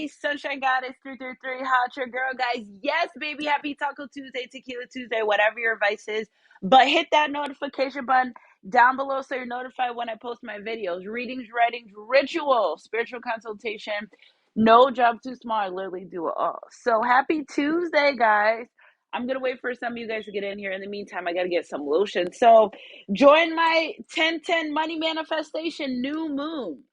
me, Sunshine Goddess 333. How's your girl, guys? Yes, baby. Happy Taco Tuesday, Tequila Tuesday, whatever your vice is. But hit that notification button down below so you're notified when I post my videos. Readings, writings, ritual, spiritual consultation. No job too small. I literally do it all. So happy Tuesday, guys. I'm going to wait for some of you guys to get in here. In the meantime, I got to get some lotion. So join my 10/10 money manifestation new moon.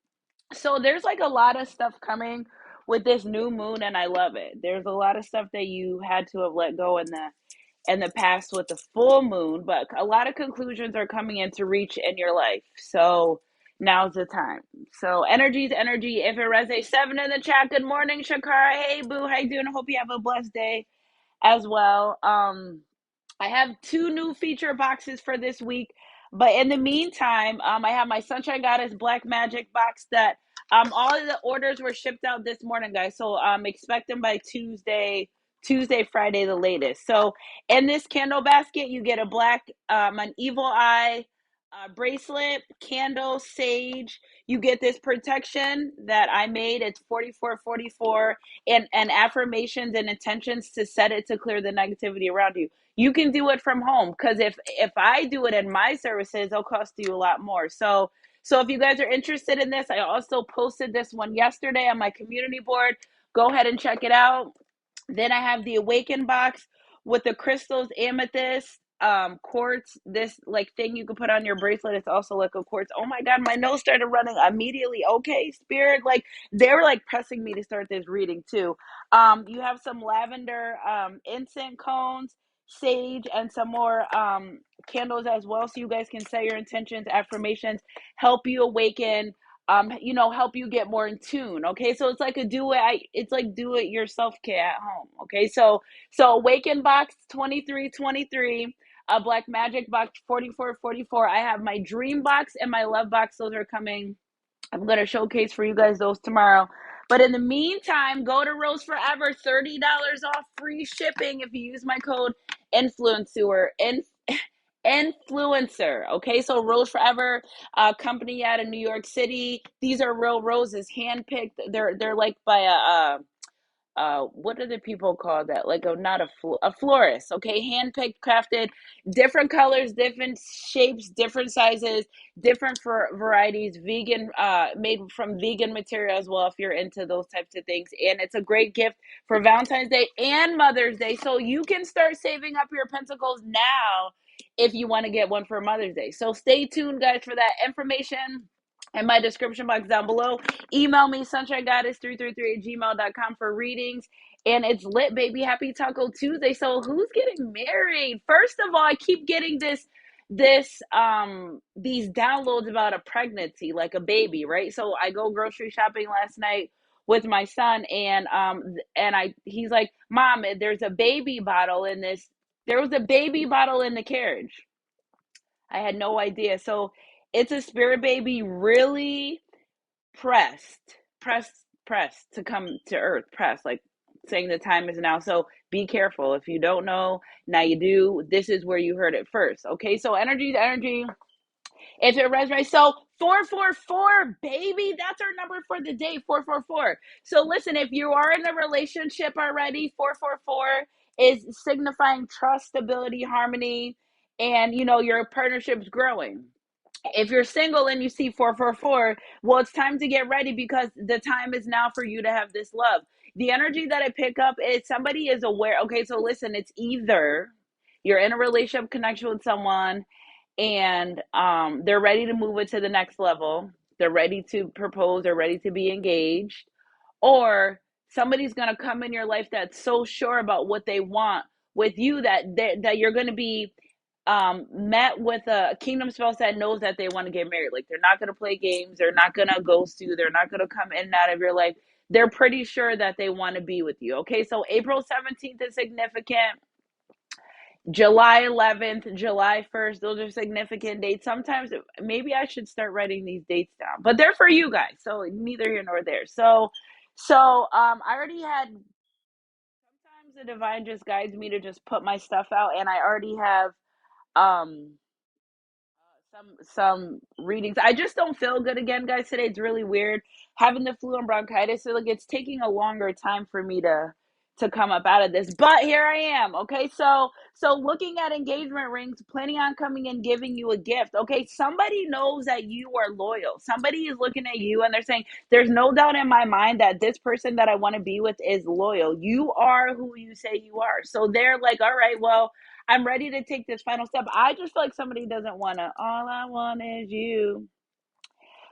So there's like a lot of stuff coming with this new moon, and I love it. There's a lot of stuff that you had to have let go in the past with the full moon, but a lot of conclusions are coming into reach in your life. So now's the time. So energy's energy. If it resonates, 7 in the chat. Good morning, Shakara. Hey boo, how you doing? I hope you have a blessed day as well. I have 2 new feature boxes for this week. But in the meantime, I have my Sunshine Goddess Black Magic box that all of the orders were shipped out this morning, guys. So expect them by Tuesday, Friday, the latest. So in this candle basket, you get a black, an evil eye bracelet, candle, sage. You get this protection that I made. It's 4444 and affirmations and intentions to set it to clear the negativity around you. You can do it from home because if I do it in my services, it'll cost you a lot more. So if you guys are interested in this, I also posted this one yesterday on my community board. Go ahead and check it out. Then I have the Awaken box with the crystals, amethyst, quartz, this like thing you can put on your bracelet. It's also like a quartz. Oh my God, my nose started running immediately. Okay, spirit, like they were like pressing me to start this reading too. You have some lavender incense cones, sage, and some more candles as well. So you guys can say your intentions, affirmations, help you awaken, help you get more in tune. Okay, so it's like it's like do it yourself kit at home. Okay, so Awaken box 2323, a Black Magic box 4444. I have my Dream box and my Love box. Those are coming. I'm gonna showcase for you guys those tomorrow. But in the meantime, go to Rose Forever, $30 off free shipping if you use my code influencer. Influencer. Okay, so Rose Forever, company out of New York City. These are real roses, handpicked. They're like by what do the people call that? Like not a florist. Okay, handpicked, crafted, different colors, different shapes, different sizes, different for varieties. Vegan, made from vegan material as well. If you're into those types of things, and it's a great gift for Valentine's Day and Mother's Day. So you can start saving up your pentacles now if you want to get one for Mother's Day. So stay tuned, guys, for that information in my description box down below. Email me, sunshinegoddess333 at gmail.com for readings. And it's lit, baby. Happy Taco Tuesday. So who's getting married? First of all, I keep getting these downloads about a pregnancy, like a baby, right? So I go grocery shopping last night with my son, and he's like, Mom, there's a baby bottle in this. There was a baby bottle in the carriage. I had no idea. So it's a spirit baby, really pressed to come to earth, pressed, like saying the time is now. So be careful. If you don't know, now you do. This is where you heard it first. Okay, so energy is energy. If it resonates, so 444, baby, that's our number for the day, 444. So listen, if you are in a relationship already, 444 is signifying trust, stability, harmony, and your partnership's growing. If you're single and you see 444, well, it's time to get ready because the time is now for you to have this love. The energy that I pick up is somebody is aware. Okay, so listen, it's either you're in a relationship connection with someone and they're ready to move it to the next level. They're ready to propose, they're ready to be engaged, or somebody's going to come in your life that's so sure about what they want with you that you're going to be met with a kingdom spouse that knows that they want to get married. Like they're not going to play games, they're not going to ghost you, they're not going to come in and out of your life. They're pretty sure that they want to be with you. Okay, so April 17th is significant. July 11th, July 1st, those are significant dates. Sometimes maybe I should start writing these dates down, but they're for you guys. So neither here nor there. So I already had, sometimes the divine just guides me to just put my stuff out, and I already have um some readings. I just don't feel good again, guys. Today it's really weird having the flu and bronchitis. So like it's taking a longer time for me to come up out of this. But here I am. Okay, so looking at engagement rings, planning on coming and giving you a gift. Okay, somebody knows that you are loyal. Somebody is looking at you and they're saying, "There's no doubt in my mind that this person that I want to be with is loyal. You are who you say you are." So they're like, "All right, well." I'm ready to take this final step. I just feel like somebody doesn't want to. All I want is you.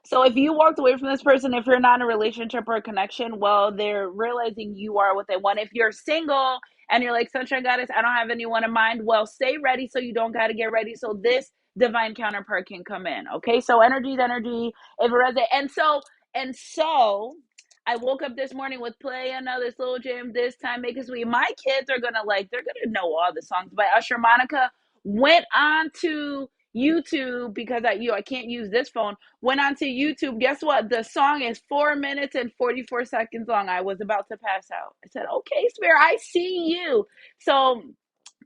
So if you walked away from this person, if you're not in a relationship or a connection, well, they're realizing you are what they want. If you're single and you're like, Sunshine Goddess, I don't have anyone in mind, well, stay ready so you don't got to get ready. So this divine counterpart can come in. Okay. So energy is energy. If it resonates. And so I woke up this morning with play another slow jam this time, make it sweet. My kids are gonna they're gonna know all the songs by Usher. Monica went on to YouTube because I can't use this phone. Went onto YouTube. Guess what? The song is 4 minutes and 44 seconds long. I was about to pass out. I said, "Okay, Spirit, I see you." So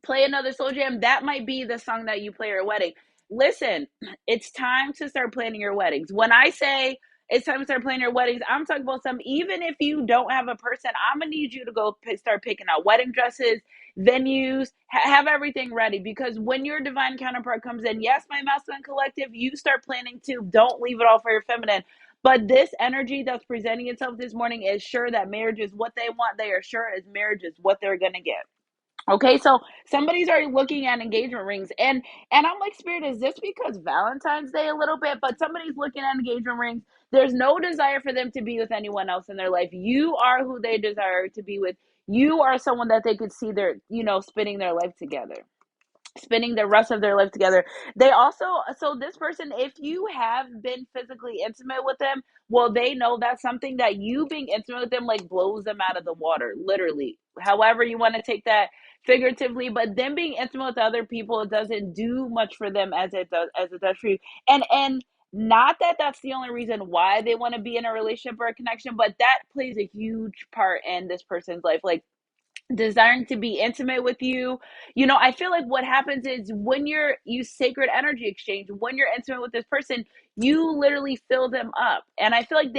play another slow jam. That might be the song that you play at your wedding. Listen, it's time to start planning your weddings. When I say it's time to start planning your weddings, I'm talking about some, even if you don't have a person, I'm going to need you to go start picking out wedding dresses, venues, have everything ready. Because when your divine counterpart comes in, yes, my masculine collective, you start planning too. Don't leave it all for your feminine. But this energy that's presenting itself this morning is sure that marriage is what they want. They are sure as marriage is what they're going to get. Okay, so somebody's already looking at engagement rings, and I'm like, Spirit, is this because Valentine's Day a little bit? But somebody's looking at engagement rings. There's no desire for them to be with anyone else in their life. You are who they desire to be with. You are someone that they could see their, spending their life together, spending the rest of their life together. They also, so this person, if you have been physically intimate with them, well, they know that's something that you being intimate with them like blows them out of the water, literally. However you want to take that figuratively, but them being intimate with other people, it doesn't do much for them as it does for you. And not that that's the only reason why they want to be in a relationship or a connection, but that plays a huge part in this person's life. Like desiring to be intimate with you. I feel like what happens is when you sacred energy exchange, when you're intimate with this person, you literally fill them up. And I feel like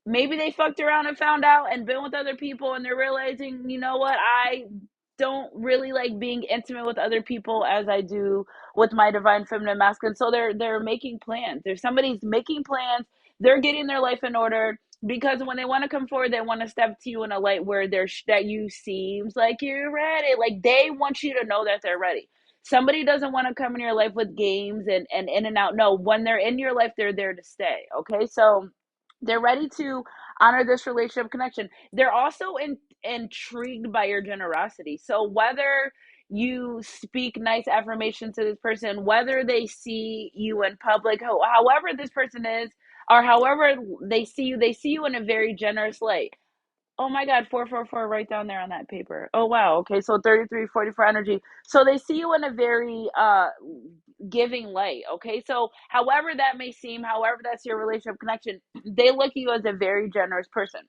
maybe they fucked around and found out and been with other people, and they're realizing, you know what, I don't really like being intimate with other people as I do with my divine feminine masculine. So they're making plans. There's somebody's making plans. They're getting their life in order because when they want to come forward, they want to step to you in a light where that you seems like you're ready. Like they want you to know that they're ready. Somebody doesn't want to come in your life with games and in and out. No, when they're in your life, they're there to stay. Okay, so they're ready to honor this relationship connection. They're also intrigued by your generosity. So whether you speak nice affirmation to this person, whether they see you in public, however this person is, or however they see you in a very generous light. Oh my God, 444 right down there on that paper. Oh wow. Okay, so 3344 energy. So they see you in a very giving light. Okay, so however that may seem, however that's your relationship connection, they look at you as a very generous person.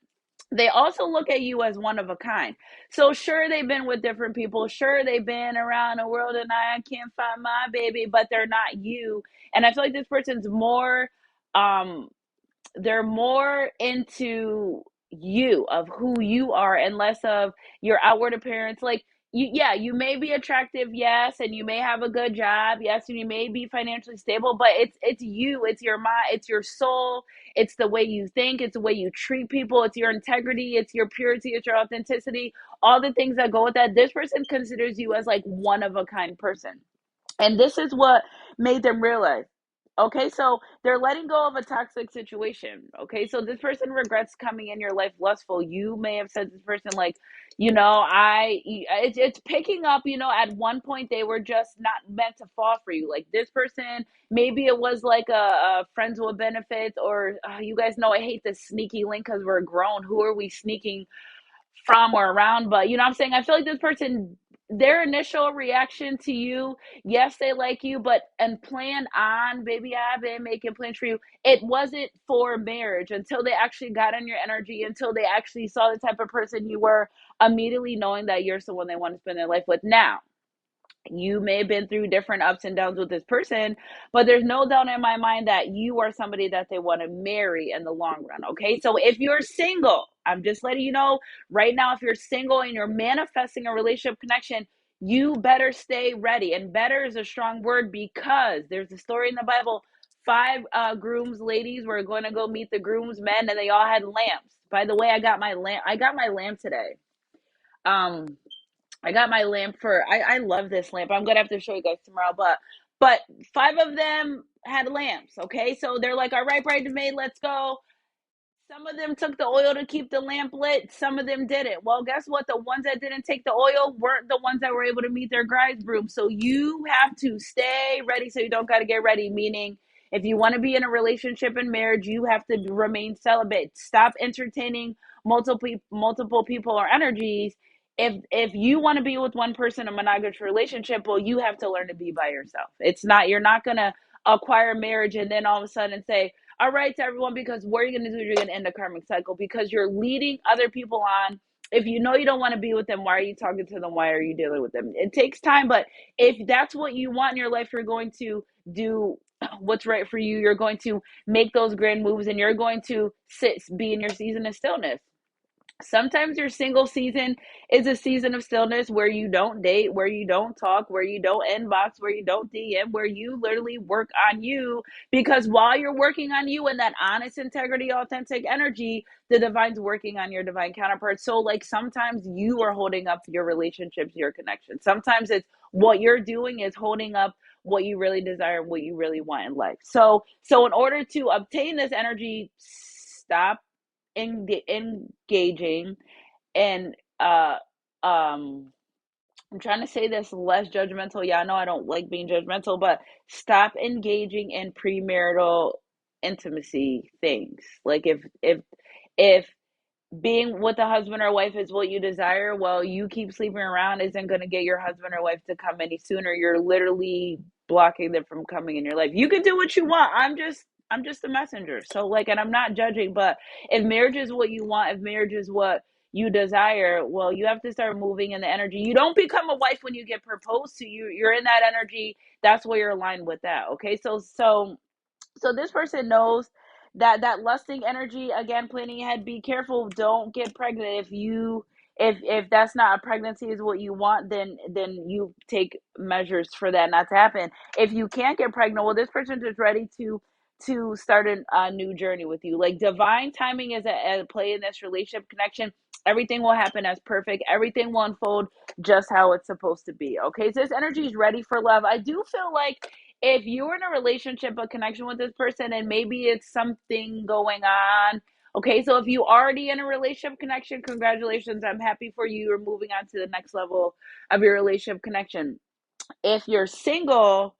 They also look at you as one of a kind. So sure, they've been with different people, sure they've been around the world and I can't find my baby, but they're not you. And I feel like this person's more um they're more into you, of who you are, and less of your outward appearance. Like you may be attractive, yes, and you may have a good job, yes, and you may be financially stable, but it's you, it's your mind, it's your soul, it's the way you think, it's the way you treat people, it's your integrity, it's your purity, it's your authenticity, all the things that go with that. This person considers you as like one of a kind person. And this is what made them realize. Okay, so they're letting go of a toxic situation. Okay, so this person regrets coming in your life lustful. You may have said to this person, like, it's picking up, at one point they were just not meant to fall for you. Like this person, maybe it was like a friends with benefits, or you guys know I hate this sneaky link because we're grown. Who are we sneaking from or around? But you know what I'm saying? I feel like this person, their initial reaction to you, yes, they like you, but and plan on, baby, I've been making plans for you. It wasn't for marriage until they actually got on your energy, until they actually saw the type of person you were, immediately knowing that you're someone they want to spend their life with. Now, You may have been through different ups and downs with this person, but there's no doubt in my mind that you are somebody that they want to marry in the long run. Okay. So if you're single, I'm just letting you know right now, if you're single and you're manifesting a relationship connection, you better stay ready. And better is a strong word, because there's a story in the Bible. Five grooms ladies were going to go meet the grooms men, and they all had lamps. By the way, I got my lamp today. Um, I got my lamp for I love this lamp. I'm gonna have to show you guys tomorrow, but five of them had lamps. Okay, so they're like, all right, bridesmaid, let's go. Some of them took the oil to keep the lamp lit. Some of them didn't. Well, guess what? The ones that didn't take the oil weren't the ones that were able to meet their bridegroom. So you have to stay ready so you don't got to get ready. Meaning, if you want to be in a relationship and marriage, you have to remain celibate. Stop entertaining multiple people or energies. If you want to be with one person in a monogamous relationship, well, you have to learn to be by yourself. It's not, you're not gonna acquire marriage and then all of a sudden say, all right, to everyone, because what you're going to do is you're going to end a karmic cycle, because you're leading other people on. If you know you don't want to be with them, why are you talking to them? Why are you dealing with them? It takes time, but if that's what you want in your life, you're going to do what's right for you. You're going to make those grand moves, and you're going to be in your season of stillness. Sometimes your single season is a season of stillness where you don't date, where you don't talk, where you don't inbox, where you don't DM, where you literally work on you. Because while you're working on you and that honest, integrity, authentic energy, the divine's working on your divine counterpart. So, like, sometimes you are holding up your relationships, your connections. Sometimes it's what you're doing is holding up what you really desire, what you really want in life. So in order to obtain this energy, stop engaging and I'm trying to say this less judgmental. Yeah, I know I don't like being judgmental, but stop engaging in premarital intimacy things. Like if being with a husband or wife is what you desire, well, you keep sleeping around isn't going to get your husband or wife to come any sooner. You're literally blocking them from coming in your life. You can do what you want. I'm just a messenger. So, like, and I'm not judging, but if marriage is what you want, if marriage is what you desire, well, you have to start moving in the energy. You don't become a wife when you get proposed to. You're in that energy. That's where you're aligned with that. Okay, so this person knows that lusting energy, again, planning ahead, be careful, don't get pregnant. If that's not a pregnancy is what you want, then you take measures for that not to happen. If you can't get pregnant, well, this person is ready to start a new journey with you. Like, divine timing is at play in this relationship connection. Everything will happen as perfect. Everything will unfold just how it's supposed to be. Okay, so this energy is ready for love. I do feel like if you're in a relationship, a connection with this person, and maybe it's something going on. Okay, so if you already in a relationship connection, congratulations. I'm happy for you. You're moving on to the next level of your relationship connection. If you're single,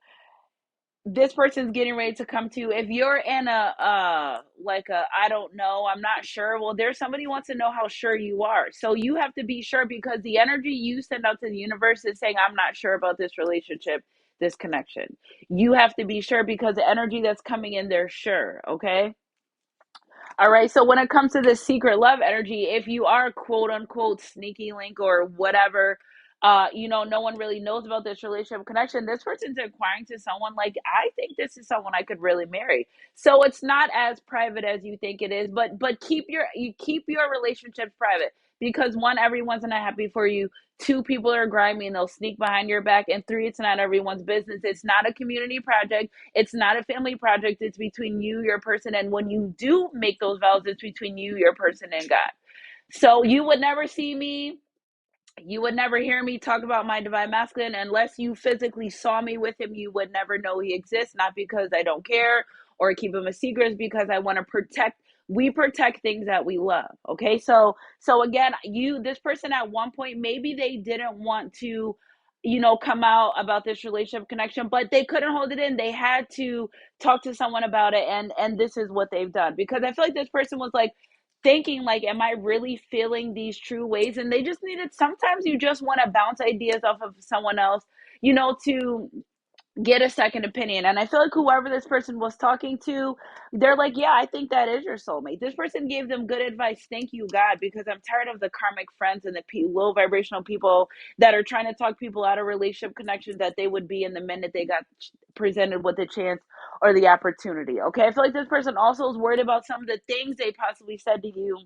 this person's getting ready to come to you. If you're in a I don't know, I'm not sure, well, there's somebody who wants to know how sure you are. So you have to be sure, because the energy you send out to the universe is saying, I'm not sure about this relationship, this connection. You have to be sure, because the energy that's coming in, they're sure. Okay, all right. So when it comes to this secret love energy, if you are quote unquote sneaky link or whatever, no one really knows about this relationship connection. This person's inquiring to someone like, I think this is someone I could really marry. So it's not as private as you think it is, but keep your relationships private, because one, everyone's not happy for you. Two, people are grimy and they'll sneak behind your back. And three, it's not everyone's business. It's not a community project. It's not a family project. It's between you, your person. And when you do make those vows, it's between you, your person, and God. So you would never hear me talk about my divine masculine unless you physically saw me with him. You would never know he exists, not because I don't care or keep him a secret, it's because I want to protect. We protect things that we love. Okay, so again, this person at one point, maybe they didn't want to come out about this relationship connection, but they couldn't hold it in. They had to talk to someone about it, and this is what they've done, because I feel like this person was like thinking, like, am I really feeling these true ways? And they just needed, sometimes you just want to bounce ideas off of someone else, to get a second opinion. And I feel like whoever this person was talking to, they're like, yeah, I think that is your soulmate. This person gave them good advice. Thank you, God, because I'm tired of the karmic friends and the low vibrational people that are trying to talk people out of relationship connections that they would be in the minute they got presented with the chance or the opportunity. Okay. I feel like this person also is worried about some of the things they possibly said to you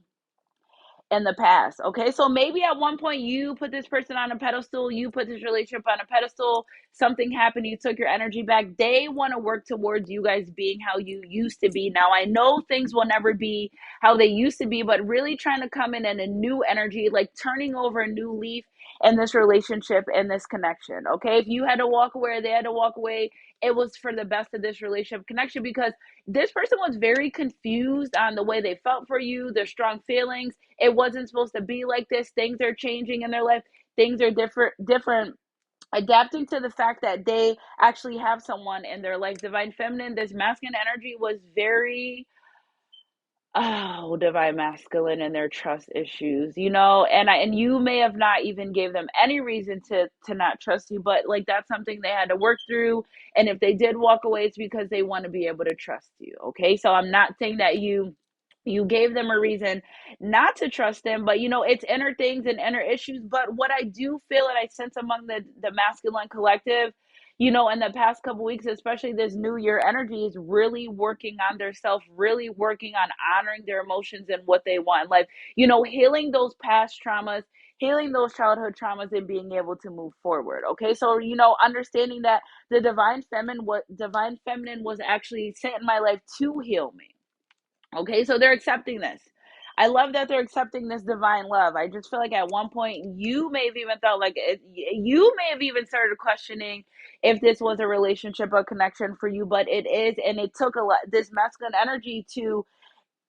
in the past. Okay. So maybe at one point you put this person on a pedestal, you put this relationship on a pedestal, something happened, you took your energy back. They want to work towards you guys being how you used to be. Now, I know things will never be how they used to be, but really trying to come in a new energy, like turning over a new leaf in this relationship and this connection. Okay. If you had to walk away, they had to walk away, it was for the best of this relationship connection because this person was very confused on the way they felt for you, their strong feelings. It wasn't supposed to be like this. Things are changing in their life. Things are different. Adapting to the fact that they actually have someone in their life. Divine feminine, this masculine energy was very, oh, divine masculine and their trust issues, and you may have not even gave them any reason to not trust you, but like that's something they had to work through. And if they did walk away, it's because they want to be able to trust you. Okay, so I'm not saying that you gave them a reason not to trust them, but it's inner things and inner issues. But what I do feel and I sense among the masculine collective, in the past couple weeks, especially this new year energy, is really working on their self, really working on honoring their emotions and what they want in life, healing those past traumas, healing those childhood traumas, and being able to move forward. Okay, so understanding that the divine feminine was actually sent in my life to heal me. Okay, so they're accepting this. I love that they're accepting this divine love. I just feel like at one point you may have even thought like you may have even started questioning if this was a relationship or connection for you, but it is, and it took a lot this masculine energy to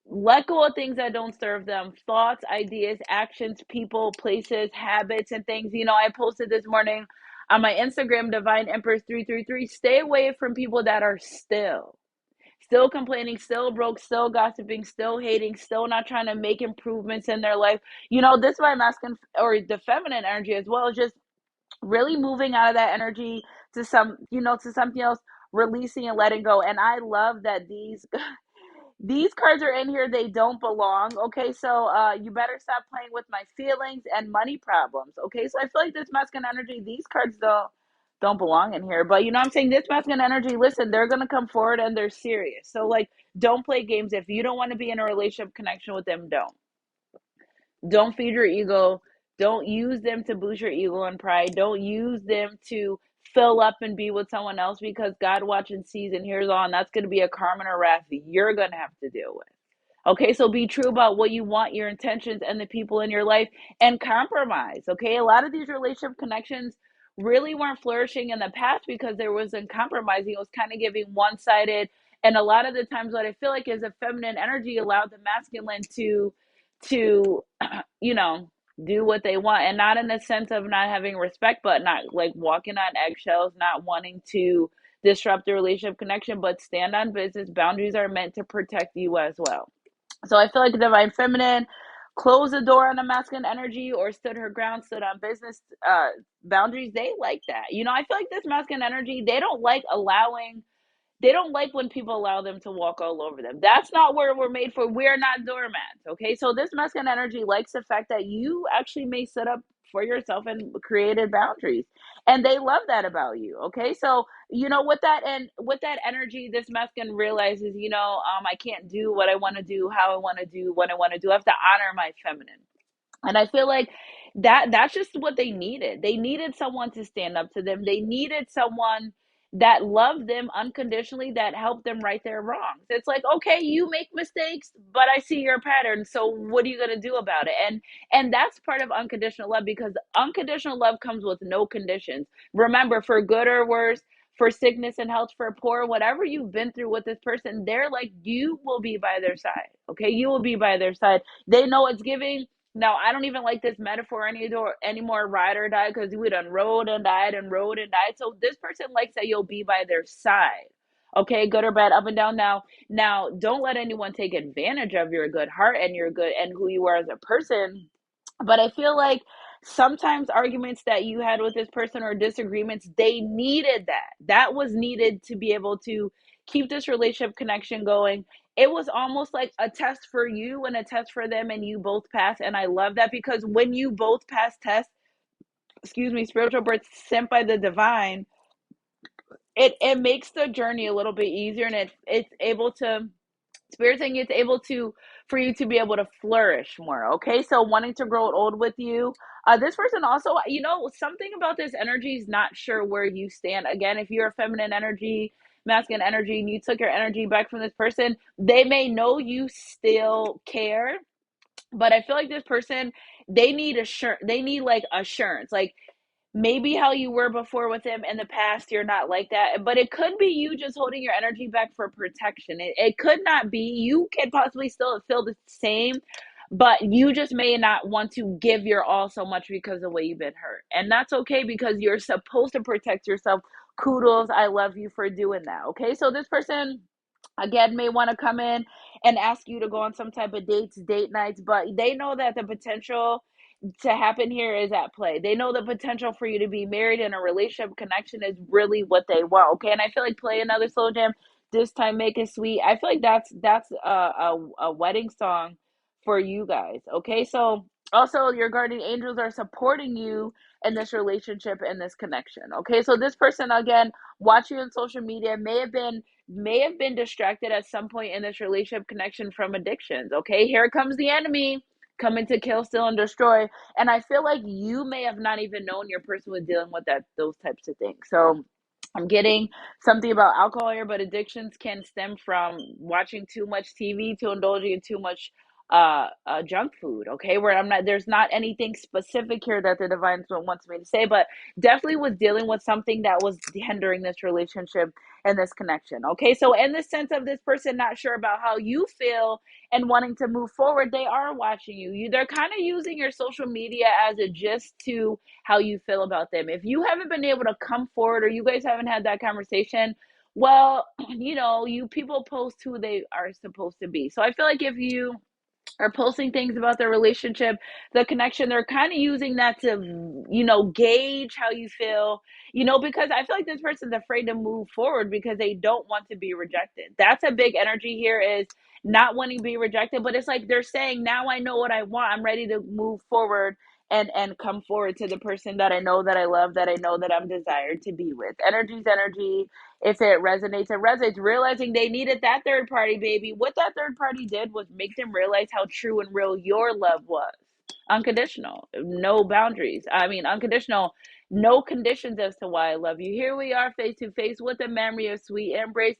let go of things that don't serve them, thoughts, ideas, actions, people, places, habits, and things. I posted this morning on my Instagram, Divine Empress 333. Stay away from people that are still complaining, still broke, still gossiping, still hating, still not trying to make improvements in their life. This is my masculine or the feminine energy as well, just really moving out of that energy to to something else, releasing and letting go. And I love that these cards are in here. They don't belong. Okay, so you better stop playing with my feelings and money problems. Okay, so I feel like this masculine energy, these cards don't belong in here. But I'm saying this masculine energy, listen, they're gonna come forward and they're serious. So like, don't play games. If you don't want to be in a relationship connection with them, don't feed your ego. Don't use them to boost your ego and pride. Don't use them to fill up and be with someone else, because God watching sees and hears all, and that's going to be a karma and a wrath you're going to have to deal with. Okay, so be true about what you want, your intentions, and the people in your life, and compromise. Okay, a lot of these relationship connections really weren't flourishing in the past because there wasn't compromising. It was kind of giving one sided. And a lot of the times, what I feel like is a feminine energy allowed the masculine to do what they want, and not in the sense of not having respect, but not like walking on eggshells, not wanting to disrupt the relationship connection, but stand on business. Boundaries are meant to protect you as well. So I feel like the divine feminine closed the door on the masculine energy or stood her ground, stood on business boundaries. They like that. I feel like this masculine energy, they don't like when people allow them to walk all over them. That's not where we're made for. We're not doormats. Okay. So this masculine energy likes the fact that you actually may set up for yourself and created boundaries. And they love that about you. Okay. So, with that energy, this masculine realizes, I can't do what I want to do, how I want to do, what I want to do. I have to honor my feminine. And I feel like that's just what they needed. They needed someone to stand up to them. They needed someone that loved them unconditionally, that helped them right their wrongs. It's like, okay, you make mistakes, but I see your pattern. So what are you going to do about it? And that's part of unconditional love, because unconditional love comes with no conditions. Remember, for good or worse, for sickness and health, for poor, whatever you've been through with this person, they're like, you will be by their side. Okay, you will be by their side. They know it's giving. Now, I don't even like this metaphor anymore, ride or die, because we done rode and died and rode and died. So this person likes that you'll be by their side. Okay, good or bad, up and down. Now, don't let anyone take advantage of your good heart and your good and who you are as a person. But I feel like sometimes arguments that you had with this person or disagreements, they needed that. That was needed to be able to keep this relationship connection going. It was almost like a test for you and a test for them, and you both passed. And I love that, because when you both pass tests, excuse me, spiritual birth sent by the divine, it makes the journey a little bit easier, and it's able to, spirit saying it's able to, for you to be able to flourish more. Okay, so wanting to grow old with you, this person also, something about this energy is not sure where you stand. Again, if you're a feminine energy, masculine energy, and you took your energy back from this person, they may know you still care, but I feel like this person, they need assurance, they need like assurance, like maybe how you were before with him in the past, you're not like that. But it could be you just holding your energy back for protection. It could not be. You could possibly still feel the same, but you just may not want to give your all so much because of the way you've been hurt. And that's okay, because you're supposed to protect yourself. Kudos. I love you for doing that. Okay. So this person, again, may want to come in and ask you to go on some type of date nights, but they know that the potential to happen here is at play. They know the potential for you to be married, and a relationship connection is really what they want. Okay, and I feel like play another slow jam. This time, make it sweet. I feel like that's a wedding song for you guys. Okay, so also your guardian angels are supporting you in this relationship and this connection. Okay, so this person, again, watch you on social media, may have been distracted at some point in this relationship connection from addictions. Okay, here comes the enemy coming to kill, steal, and destroy. And I feel like you may have not even known your person was dealing with those types of things. So I'm getting something about alcohol here, but addictions can stem from watching too much TV, to indulging in too much junk food. Okay, where I'm not, there's not anything specific here that the divine wants me to say, but definitely was dealing with something that was hindering this relationship and this connection. Okay, so in the sense of this person not sure about how you feel and wanting to move forward, they are watching they're kind of using your social media as a gist to how you feel about them. If you haven't been able to come forward, or you guys haven't had that conversation, well, you people post who they are supposed to be. So I feel like if you are posting things about their relationship, the connection, they're kind of using that to, gauge how you feel, because I feel like this person's afraid to move forward because they don't want to be rejected. That's a big energy here, is not wanting to be rejected, but it's like they're saying, now I know what I want. I'm ready to move forward and come forward to the person that I know, that I love, that I know that I'm desired to be with. Energy's energy. If it resonates, it resonates. Realizing they needed that third party, baby. What that third party did was make them realize how true and real your love was. Unconditional, no boundaries. I mean, unconditional, no conditions as to why I love you. Here we are, face to face with a memory of sweet embrace.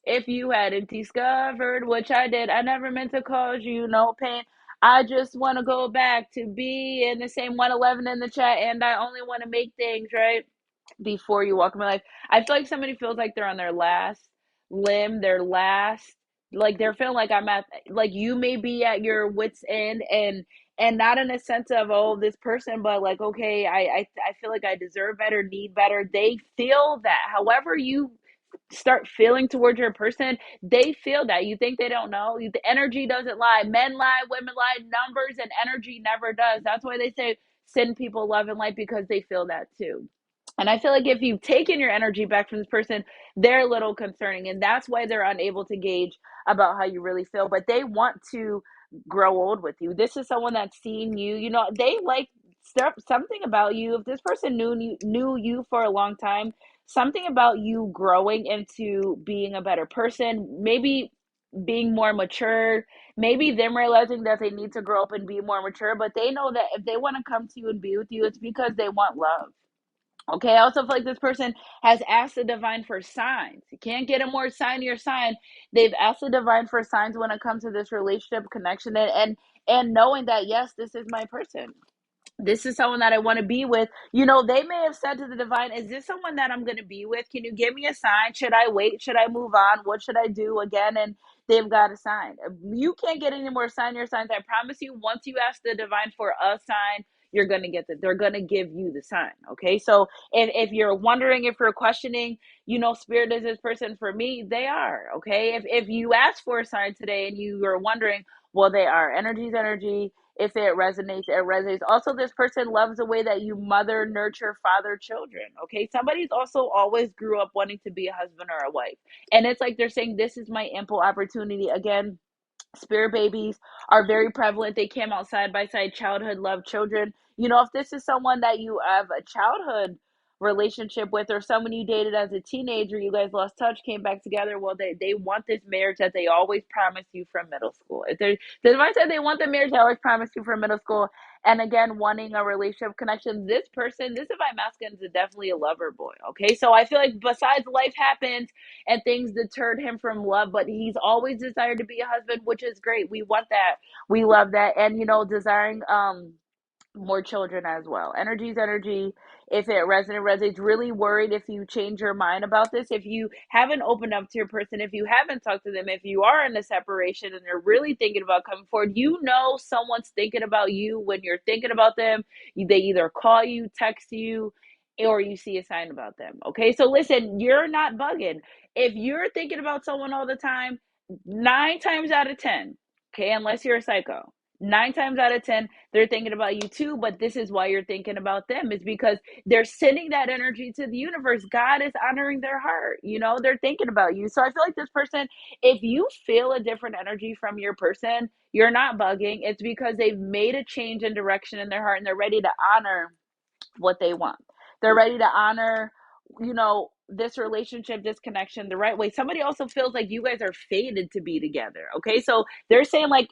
If you hadn't discovered, which I did, I never meant to cause you no pain. I just want to go back to be in the same 111 in the chat, and I only want to make things right before you walk in my life. I feel like somebody feels like they're on their last limb, their last, like they're feeling like I'm at, like you may be at your wits end, and not in a sense of, oh, this person, but like, okay, I feel like I deserve better, need better. They feel that. However you start feeling towards your person, they feel that. You think they don't know? The energy doesn't lie. Men lie, women lie, numbers and energy never does. That's why they say send people love and light, because they feel that too. And I feel like if you've taken your energy back from this person, they're a little concerning. And that's why they're unable to gauge about how you really feel. But they want to grow old with you. This is someone that's seen you. They like something about you. If this person knew you for a long time, something about you growing into being a better person, maybe being more mature, maybe them realizing that they need to grow up and be more mature, but they know that if they want to come to you and be with you, it's because they want love. Okay, I also feel like this person has asked the divine for signs. You can't get a more signier sign. They've asked the divine for signs when it comes to this relationship connection, and knowing that, yes, this is my person, this is someone that I want to be with. They may have said to the divine, is this someone that I'm going to be with? Can you give me a sign? Should I wait? Should I move on? What should I do again? And they've got a sign. You can't get any more sign your signs. I promise you, once you ask the divine for a sign, you're going to get that. They're going to give you the sign. Okay. So if you're wondering, if you're questioning, spirit, is this person for me? They are. Okay. If you ask for a sign today and you are wondering, well, they are. Energy's energy. If it resonates, it resonates. Also, this person loves the way that you mother, nurture, father children. Okay. Somebody's also always grew up wanting to be a husband or a wife. And it's like they're saying, this is my ample opportunity. Again, spirit babies are very prevalent. They came out side by side, childhood love children. If this is someone that you have a childhood relationship with, or someone you dated as a teenager, you guys lost touch, came back together, well, they want this marriage that they always promised you from middle school. If the divine said they want the marriage they always promised you from middle school. And again, wanting a relationship connection, this person, this divine masculine, is definitely a lover boy. Okay, so I feel like besides life happens and things deterred him from love, but he's always desired to be a husband, which is great. We want that. We love that. And desiring more children as well. Energy is energy. If it resonates, really worried if you change your mind about this, if you haven't opened up to your person, if you haven't talked to them, if you are in a separation and they're really thinking about coming forward, someone's thinking about you when you're thinking about them. They either call you, text you, or you see a sign about them. Okay, so listen, you're not bugging. If you're thinking about someone all the time, 9 times out of 10, okay, unless you're a psycho, 9 times out of 10, they're thinking about you too. But this is why you're thinking about them, is because they're sending that energy to the universe. God is honoring their heart. They're thinking about you. So I feel like this person, if you feel a different energy from your person, you're not bugging. It's because they've made a change in direction in their heart and they're ready to honor what they want. They're ready to honor, this relationship, this connection the right way. Somebody also feels like you guys are fated to be together. Okay. So they're saying, like,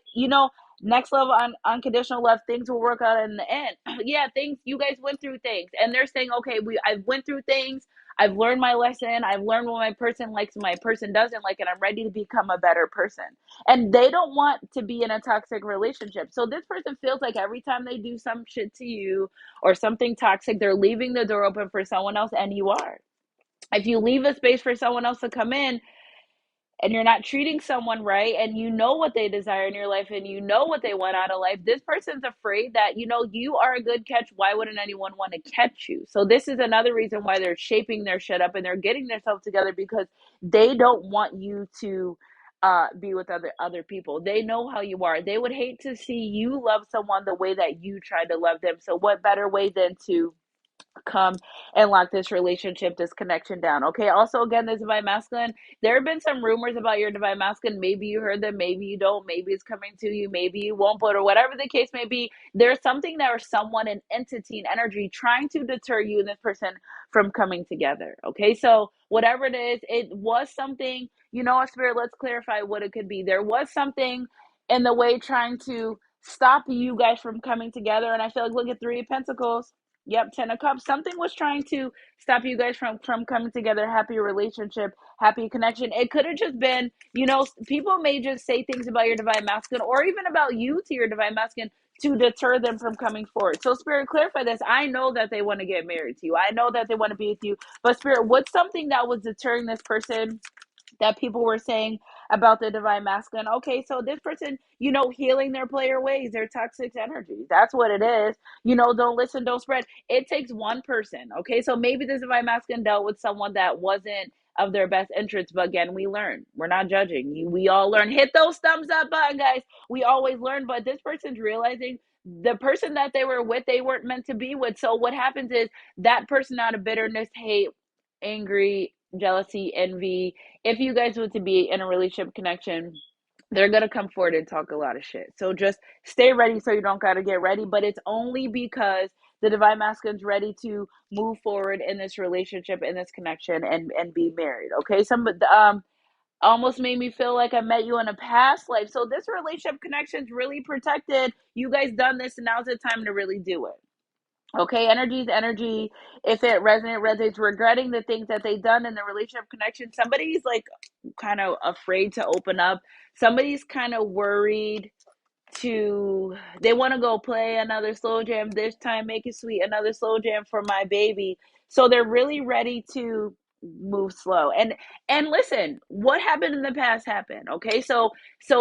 next level on unconditional love, things will work out in the end. Yeah, things, you guys went through things. And they're saying, okay, I went through things. I've learned my lesson. I've learned what my person likes and my person doesn't like, and I'm ready to become a better person. And they don't want to be in a toxic relationship. So this person feels like every time they do some shit to you or something toxic, they're leaving the door open for someone else, and you are. If you leave a space for someone else to come in, and you're not treating someone right, and you know what they desire in your life and you know what they want out of life, this person's afraid that you are a good catch. Why wouldn't anyone want to catch you? So this is another reason why they're shaping their shit up and they're getting themselves together, because they don't want you to be with other people. They know how you are. They would hate to see you love someone the way that you tried to love them. So what better way than to come and lock this relationship, this connection down. Okay. Also, again, this divine masculine, there have been some rumors about your divine masculine. Maybe you heard them, maybe you don't, maybe it's coming to you, maybe you won't, but or whatever the case may be, there's something that or someone, an entity, an energy trying to deter you and this person from coming together. Okay. So whatever it is, it was something, spirit, let's clarify what it could be. There was something in the way trying to stop you guys from coming together. And I feel like, look at Three of Pentacles. Yep, Ten of Cups. Something was trying to stop you guys from coming together, happy relationship, happy connection. It could have just been, people may just say things about your divine masculine or even about you to your divine masculine to deter them from coming forward. So Spirit, clarify this. I know that they want to get married to you. I know that they want to be with you. But Spirit, what's something that was deterring this person that people were saying about the divine masculine? Okay, so this person, healing their player ways, their toxic energy. That's what it is. Don't listen, don't spread. It takes one person. Okay, so maybe this divine masculine dealt with someone that wasn't of their best interests, but again, we learn. We're not judging. We all learn. Hit those thumbs up button, guys. We always learn, but this person's realizing the person that they were with, they weren't meant to be with. So what happens is that person, out of bitterness, hate, angry, jealousy, envy, if you guys want to be in a relationship connection, they're going to come forward and talk a lot of shit. So just stay ready so you don't got to get ready. But it's only because the divine masculine's ready to move forward in this relationship, in this connection, and be married. Okay. Some almost made me feel like I met you in a past life. So this relationship connection's really protected. You guys done this, and now's the time to really do it. Okay, energy is energy. If it resonates, regretting the things that they've done in the relationship connection. Somebody's like kind of afraid to open up. Somebody's kind of worried they want to go play another slow jam this time, make it sweet, another slow jam for my baby. So they're really ready to move slow. And listen, what happened in the past happened. Okay, so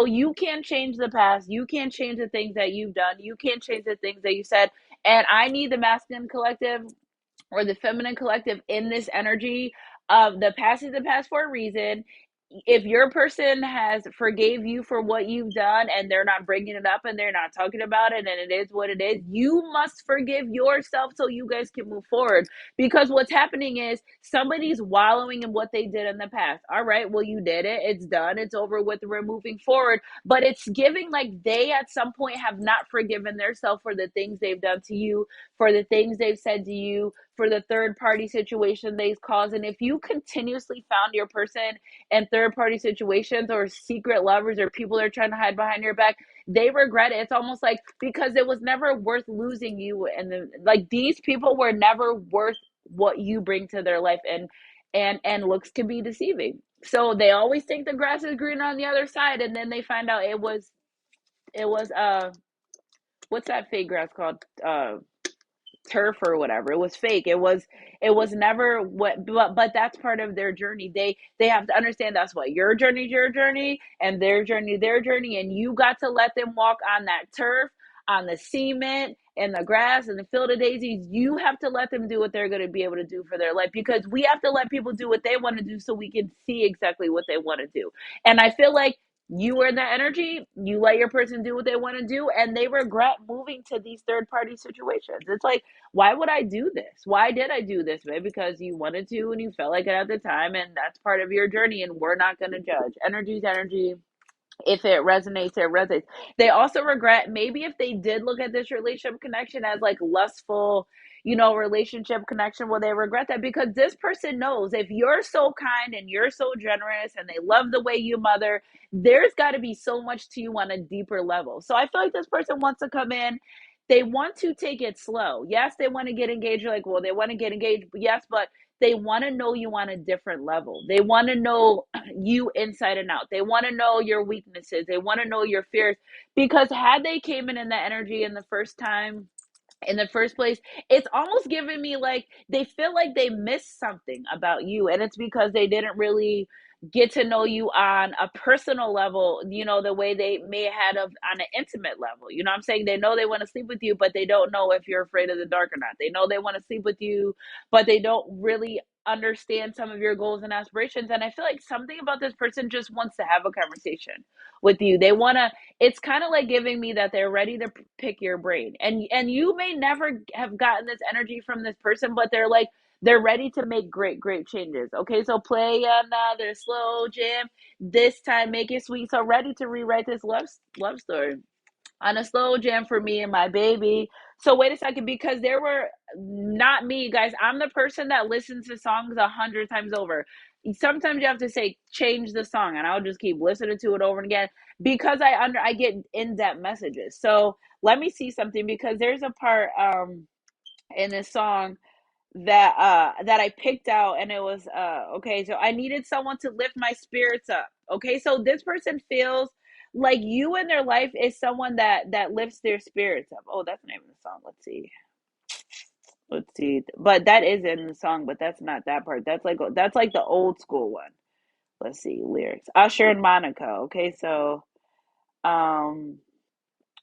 you can't change the past. You can't change the things that you've done. You can't change the things that you said. And I need the masculine collective or the feminine collective in this energy of the past is the past for a reason. if your person has forgave you for what you've done and they're not bringing it up and they're not talking about it and it is what it is, you must forgive yourself so you guys can move forward. Because what's happening is somebody's wallowing in what they did in the past. All right, well, you did it, it's done, it's over with, we're moving forward. But it's giving like they at some point have not forgiven themselves for the things they've done to you, for the things they've said to you, for the third party situation they've caused. And if you continuously found your person and third party situations or secret lovers or people that are trying to hide behind your back, they regret it. It's almost like because it was never worth losing you, and like these people were never worth what you bring to their life. And looks can be deceiving, so they always think the grass is greener on the other side, and then they find out it was what's that fake grass called, turf or whatever. It was fake. It was never what. But that's part of their journey. They have to understand that's what your journey is, your journey, and their journey, and you got to let them walk on that turf, on the cement and the grass and the field of daisies. You have to let them do what they're going to be able to do for their life, because we have to let people do what they want to do so we can see exactly what they want to do. And I feel like you were in that energy, you let your person do what they want to do, and they regret moving to these third party situations. It's like, why would I do this? Why did I do this, babe? Because you wanted to and you felt like it at the time, and that's part of your journey, and we're not going to judge. Energy's energy. If it resonates, it resonates. They also regret maybe if they did look at this relationship connection as like lustful, relationship connection. Well, they regret that because this person knows if you're so kind and you're so generous and they love the way you mother, there's got to be so much to you on a deeper level. So I feel like this person wants to come in. They want to take it slow. Yes, they want to get engaged. You're like, well, they want to get engaged. Yes, but they want to know you on a different level. They want to know you inside and out. They want to know your weaknesses. They want to know your fears. Because had they came in that energy in the first time, in the first place, it's almost giving me like they feel like they missed something about you. And it's because they didn't really get to know you on a personal level, the way they may have on an intimate level. You know what I'm saying? They know they want to sleep with you, but they don't know if you're afraid of the dark or not. They know they want to sleep with you, but they don't really understand some of your goals and aspirations. And I feel like something about this person just wants to have a conversation with you. They want to, it's kind of like giving me that they're ready to pick your brain, and you may never have gotten this energy from this person, but they're ready to make great changes. Okay, so play another slow jam, this time make it sweet. So ready to rewrite this love story on a slow jam for me and my baby. So wait a second, because there were not me, guys. I'm the person that listens to songs 100 times over. Sometimes you have to say change the song, and I'll just keep listening to it over and again because I get in depth messages. So let me see something, because there's a part in this song that I picked out, and it was okay, so I needed someone to lift my spirits up. Okay, so this person feels like you in their life is someone that lifts their spirits up. Oh, that's the name of the song. Let's see, but that is in the song, but that's not that part. That's like the old school one. Let's see, lyrics. Usher and Monica. Okay, so um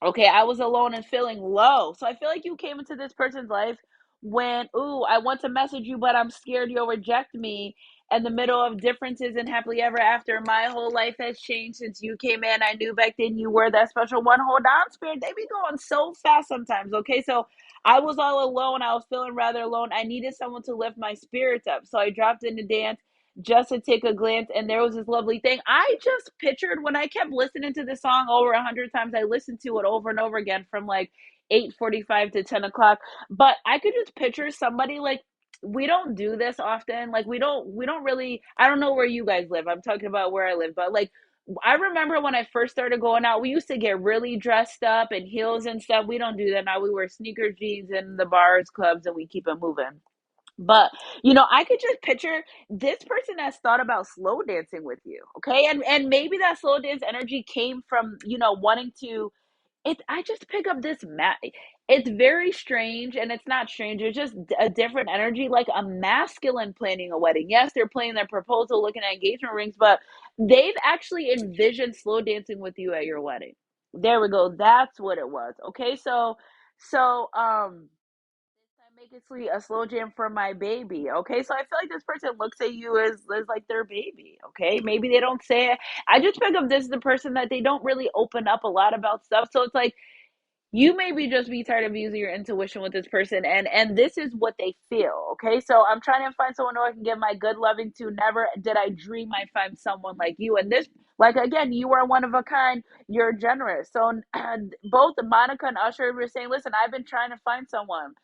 okay, I was alone and feeling low. So I feel like you came into this person's life when, ooh, I want to message you, but I'm scared you'll reject me. In the middle of differences and happily ever after, my whole life has changed since you came in. I knew back then you were that special one. Hold on, spirit. They be going so fast sometimes. Okay, so I was all alone. I was feeling rather alone. I needed someone to lift my spirits up. So I dropped in to dance just to take a glance, and there was this lovely thing. I just pictured when I kept listening to the song over 100 times. I listened to it over and over again from like 8:45 to 10 o'clock. But I could just picture somebody like, we don't do this often. Like we don't really. I don't know where you guys live. I'm talking about where I live, but like. I remember when I first started going out, we used to get really dressed up in heels and stuff. We don't do that now. We wear sneaker jeans in the bars, clubs, and we keep it moving. But I could just picture this person has thought about slow dancing with you, okay? And maybe that slow dance energy came from, wanting to it I just pick up this it's very strange, and it's not strange. It's just a different energy, like a masculine planning a wedding. Yes, they're planning their proposal, looking at engagement rings, but they've actually envisioned slow dancing with you at your wedding. There we go. That's what it was. Okay, so make it sweet, a slow jam for my baby. Okay, so I feel like this person looks at you as like their baby. Okay, maybe they don't say it. I just pick up this is the person that they don't really open up a lot about stuff. So it's like you maybe just be tired of using your intuition with this person, and this is what they feel. Okay, so I'm trying to find someone who I can give my good loving to. Never did I dream I find someone like you. And this, like, again, you are one of a kind, you're generous. So both Monica and Usher were saying, listen, I've been trying to find someone.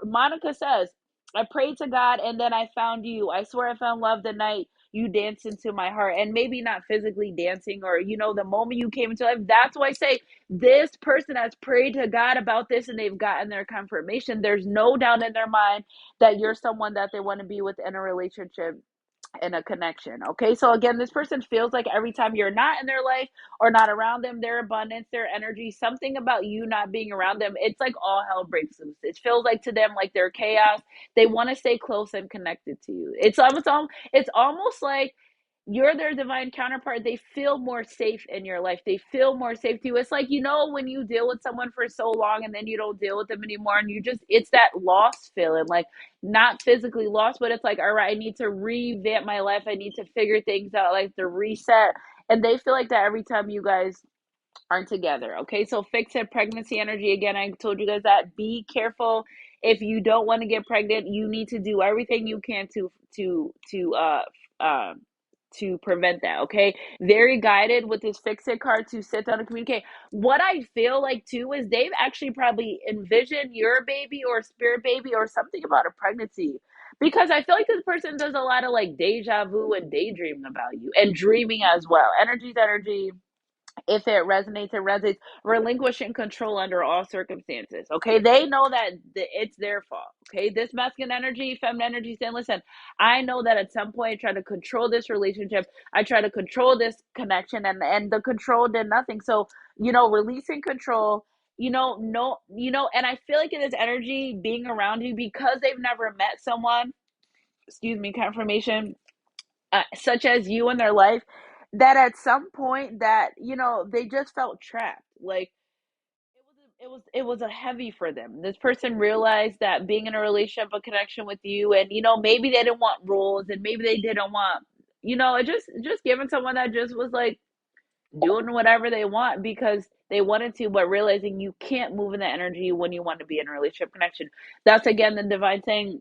Monica says, I prayed to God and then I found you. I swear I found love the night you danced into my heart. And maybe not physically dancing, or the moment you came into life. That's why I say this person has prayed to God about this and they've gotten their confirmation. There's no doubt in their mind that you're someone that they want to be with in a relationship and a connection. Okay, so again, this person feels like every time you're not in their life or not around them, their abundance, their energy, something about you not being around them, it's like all hell breaks loose. It feels like to them like they're chaos. They want to stay close and connected to you. It's almost like you're their divine counterpart. They feel more safe in your life. They feel more safe to you. It's like, when you deal with someone for so long and then you don't deal with them anymore, and it's that lost feeling, like not physically lost, but it's like, all right, I need to revamp my life. I need to figure things out, like the reset. And they feel like that every time you guys aren't together. Okay, so fix it, pregnancy energy. Again, I told you guys that. Be careful. If you don't want to get pregnant, you need to do everything you can uh to prevent that. Okay, very guided with this fix it card to sit down and communicate. What I feel like too is they've actually probably envisioned your baby or spirit baby or something about a pregnancy, because I feel like this person does a lot of like deja vu and daydreaming about you and dreaming as well. Energy's energy. If it resonates, it resonates. Relinquishing control under all circumstances. Okay, they know that it's their fault. Okay, this masculine energy, feminine energy saying, listen, I know that at some point I tried to control this relationship, I tried to control this connection, and the control did nothing. So releasing control. No, and I feel like in this energy being around you, because they've never met someone, excuse me, confirmation, such as you in their life, that at some point that they just felt trapped. Like it was a heavy for them. This person realized that being in a relationship, a connection with you, and maybe they didn't want roles, and maybe they didn't want it just giving someone that just was like doing whatever they want because they wanted to, but realizing you can't move in that energy when you want to be in a relationship connection. That's again the divine saying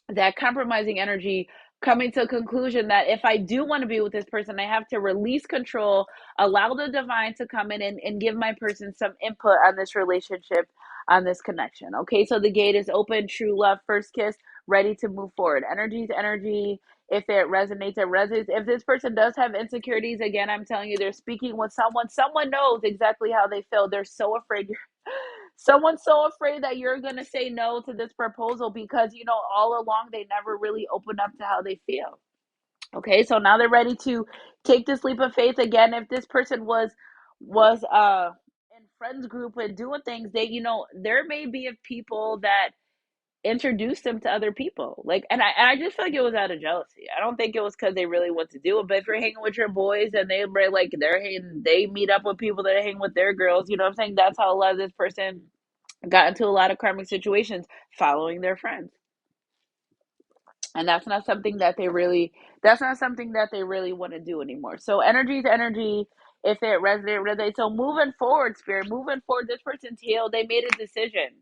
that compromising energy, coming to a conclusion that if I do want to be with this person, I have to release control, allow the divine to come in and give my person some input on this relationship, on this connection. Okay, so the gate is open, true love, first kiss, ready to move forward. Energy's energy. If it resonates, it resonates. If this person does have insecurities, again, I'm telling you, they're speaking with someone knows exactly how they feel. They're so afraid. Someone's so afraid that you're going to say no to this proposal because, all along they never really opened up to how they feel. Okay, so now they're ready to take this leap of faith again. If this person was in friends group and doing things, there may be of people that introduced them to other people. Like, and I just feel like it was out of jealousy. I don't think it was because they really want to do it. But if you're hanging with your boys and they meet up with people that are hanging with their girls, you know what I'm saying? That's how a lot of this person got into a lot of karmic situations following their friends. And that's not something that they really want to do anymore. So energy to energy. If it resonates. So moving forward, spirit, moving forward, this person's healed. They made a decision.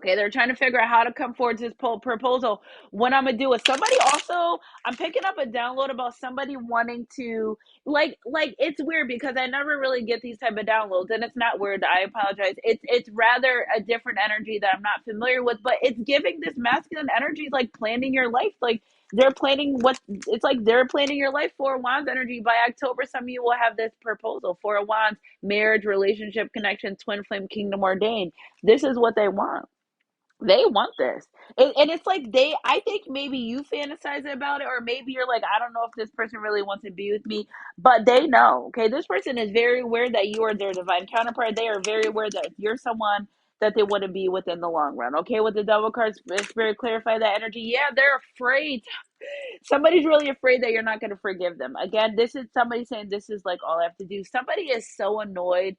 Okay, they're trying to figure out how to come forward to this proposal. What I'm gonna do is somebody also. I'm picking up a download about somebody wanting to like. It's weird because I never really get these type of downloads, and it's not weird. I apologize. It's rather a different energy that I'm not familiar with, but it's giving this masculine energy like planning your life. Like they're planning what it's like. They're planning your life. Four of Wands energy by October. Some of you will have this proposal. Four of Wands, marriage, relationship, connection, twin flame, kingdom ordained. This is what they want. They want this. And it's like I think maybe you fantasize about it, or maybe you're like, I don't know if this person really wants to be with me, but they know. Okay, this person is very aware that you are their divine counterpart. They are very aware that you're someone that they want to be with in the long run. Okay, with the double cards, spirit clarify that energy. Yeah, they're afraid. Somebody's really afraid that you're not going to forgive them. Again, this is somebody saying this is like all I have to do. Somebody is so annoyed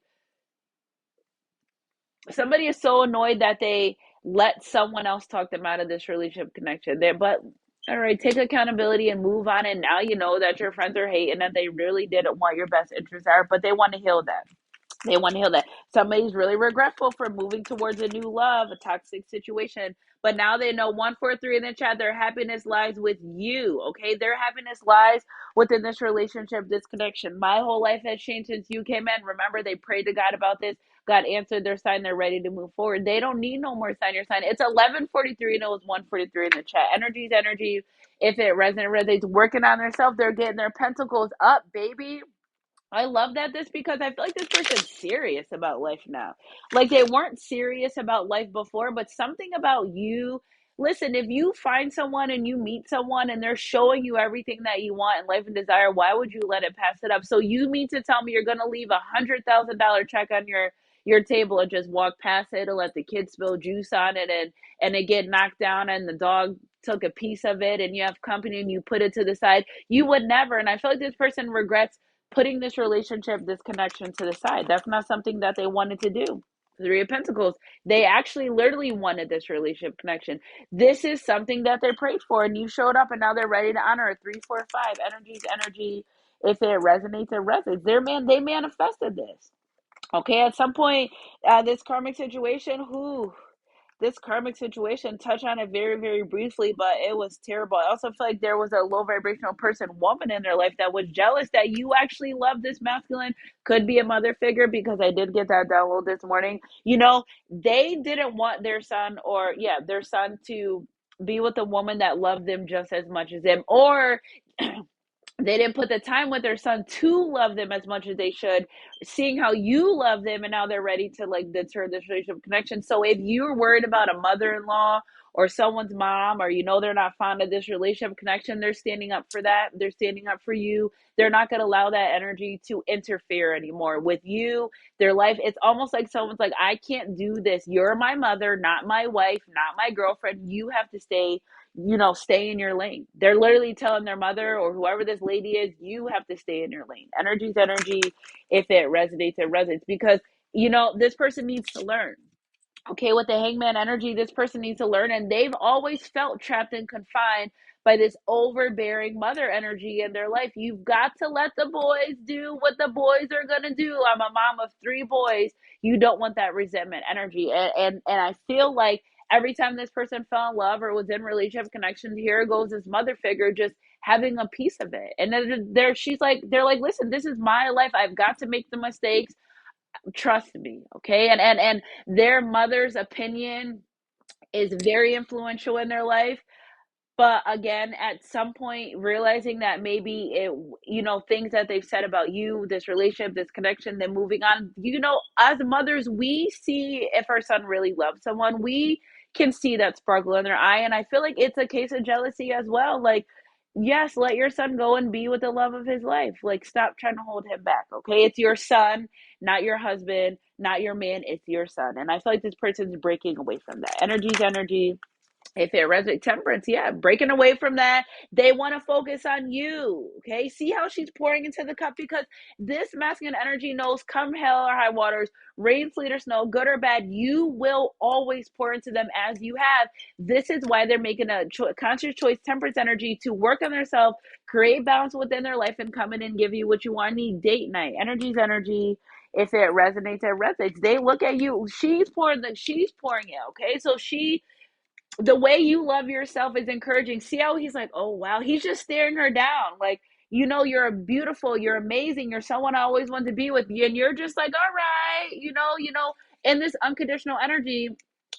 that let someone else talk them out of this relationship connection. But all right, take accountability and move on. And now you know that your friends are hating, and they really didn't want your best interests there, but they want to heal that. They want to heal that. Somebody's really regretful for moving towards a new love, a toxic situation. But now they know 143 in the chat, their happiness lies with you. Okay. Their happiness lies within this relationship, this connection. My whole life has changed since you came in. Remember, they prayed to God about this. God answered their sign. They're ready to move forward. They don't need no more sign. Your sign. It's 11:43 and it was 1:43 in the chat. Energy's energy. If it resonates, working on themselves, they're getting their pentacles up, baby. I love that this because I feel like this person's serious about life now. Like they weren't serious about life before, but something about you. Listen, if you find someone and you meet someone and they're showing you everything that you want in life and desire, why would you let it pass it up? So you mean to tell me you're gonna leave $100,000 check on your table and just walk past it and let the kids spill juice on it and it get knocked down and the dog took a piece of it and you have company and you put it to the side? You would never. And I feel like this person regrets putting this relationship, this connection to the side. That's not something that they wanted to do. Three of Pentacles. They actually literally wanted this relationship connection. This is something that they prayed for, and you showed up, and now they're ready to honor it. 3, 4, 5. Energy's energy. If it resonates, it resonates. They manifested this. Okay, at some point, this karmic situation, this karmic situation, touch on it very, very briefly, but it was terrible. I also feel like there was a low vibrational person, woman in their life that was jealous that you actually love this masculine. Could be a mother figure because I did get that download this morning. They didn't want their son their son to be with a woman that loved them just as much as them, or they didn't put the time with their son to love them as much as they should, seeing how you love them, and now they're ready to like deter this relationship connection. So if you're worried about a mother-in-law or someone's mom, or they're not fond of this relationship connection, they're standing up for that. They're standing up for you. They're not going to allow that energy to interfere anymore with you, their life. It's almost like someone's like, I can't do this. You're my mother, not my wife, not my girlfriend. You have to stay in your lane. They're literally telling their mother or whoever this lady is, you have to stay in your lane. Energy's energy. If it resonates, it resonates, because this person needs to learn. Okay, with the hangman energy, this person needs to learn, and they've always felt trapped and confined by this overbearing mother energy in their life. You've got to let the boys do what the boys are gonna do. I'm a mom of 3 boys. You don't want that resentment energy, and I feel like every time this person fell in love or was in relationship connections, here goes this mother figure just having a piece of it. And then they're like, listen, this is my life. I've got to make the mistakes. Trust me. Okay. And their mother's opinion is very influential in their life. But again, at some point, realizing that maybe things that they've said about you, this relationship, this connection, then moving on. As mothers, we see if our son really loves someone. We can see that sparkle in their eye. And I feel like it's a case of jealousy as well. Like, yes, let your son go and be with the love of his life. Like, stop trying to hold him back. Okay. It's your son, not your husband, not your man. It's your son. And I feel like this person's breaking away from that. Energy's energy. If it resonates, temperance, yeah, breaking away from that. They want to focus on you. Okay. See how she's pouring into the cup, because this masculine energy knows, come hell or high waters, rain, sleet, or snow, good or bad, you will always pour into them as you have. This is why they're making a conscious choice, temperance energy, to work on themselves, create balance within their life, and come in and give you what you want. Need date night. Energy's energy. If it resonates, it resonates. They look at you. She's pouring it. Okay. So the way you love yourself is encouraging. See how he's like, oh wow, he's just staring her down. Like, you're beautiful, you're amazing, you're someone I always wanted to be with you, and you're just like, all right, in this unconditional energy.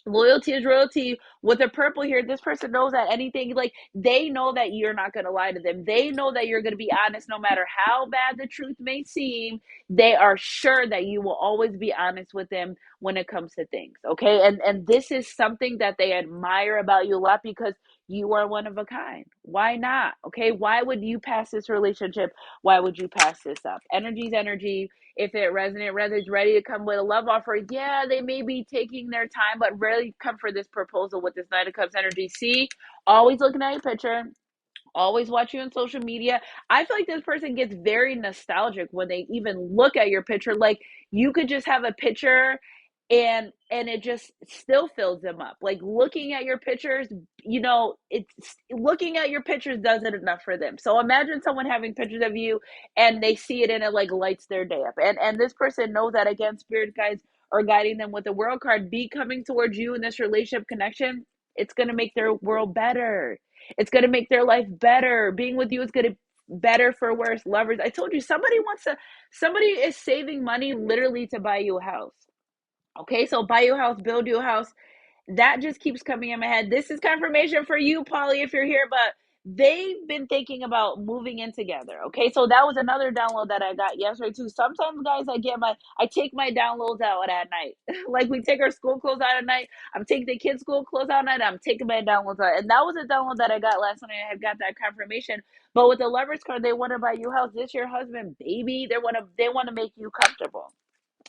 Loyalty is royalty. With the purple here, this person knows that anything, like, they know that you're not going to lie to them. They know that you're going to be honest no matter how bad the truth may seem. They are sure that you will always be honest with them when it comes to things. Okay. And this is something that they admire about you a lot, because you are one of a kind. Why not? Okay. Why would you pass this relationship? Why would you pass this up? Energy's energy. If it resonates, ready to come with a love offer. Yeah, they may be taking their time, but really come for this proposal with this Knight of Cups energy. See, always looking at your picture, always watch you on social media. I feel like this person gets very nostalgic when they even look at your picture. Like, you could just have a picture and it just still fills them up. Like looking at your pictures, it's looking at your pictures doesn't enough for them. So imagine someone having pictures of you and they see it and it like lights their day up. And this person knows that, again, spirit guides are guiding them with the world card. Be coming towards you in this relationship connection. It's going to make their world better. It's going to make their life better. Being with you is going to better for worse. Lovers, I told you, somebody is saving money literally to buy you a house. Okay, so buy you a house, build you a house. That just keeps coming in my head. This is confirmation for you, Polly, if you're here, but they've been thinking about moving in together. Okay, so that was another download that I got yesterday too. Sometimes, guys, I take my downloads out at night. Like we take our school clothes out at night. I'm taking the kids' school clothes out at night. I'm taking my downloads out, and that was a download that I got last night. I had got that confirmation. But with the lovers card, they want to buy you a house. This your husband, baby. They want to make you comfortable.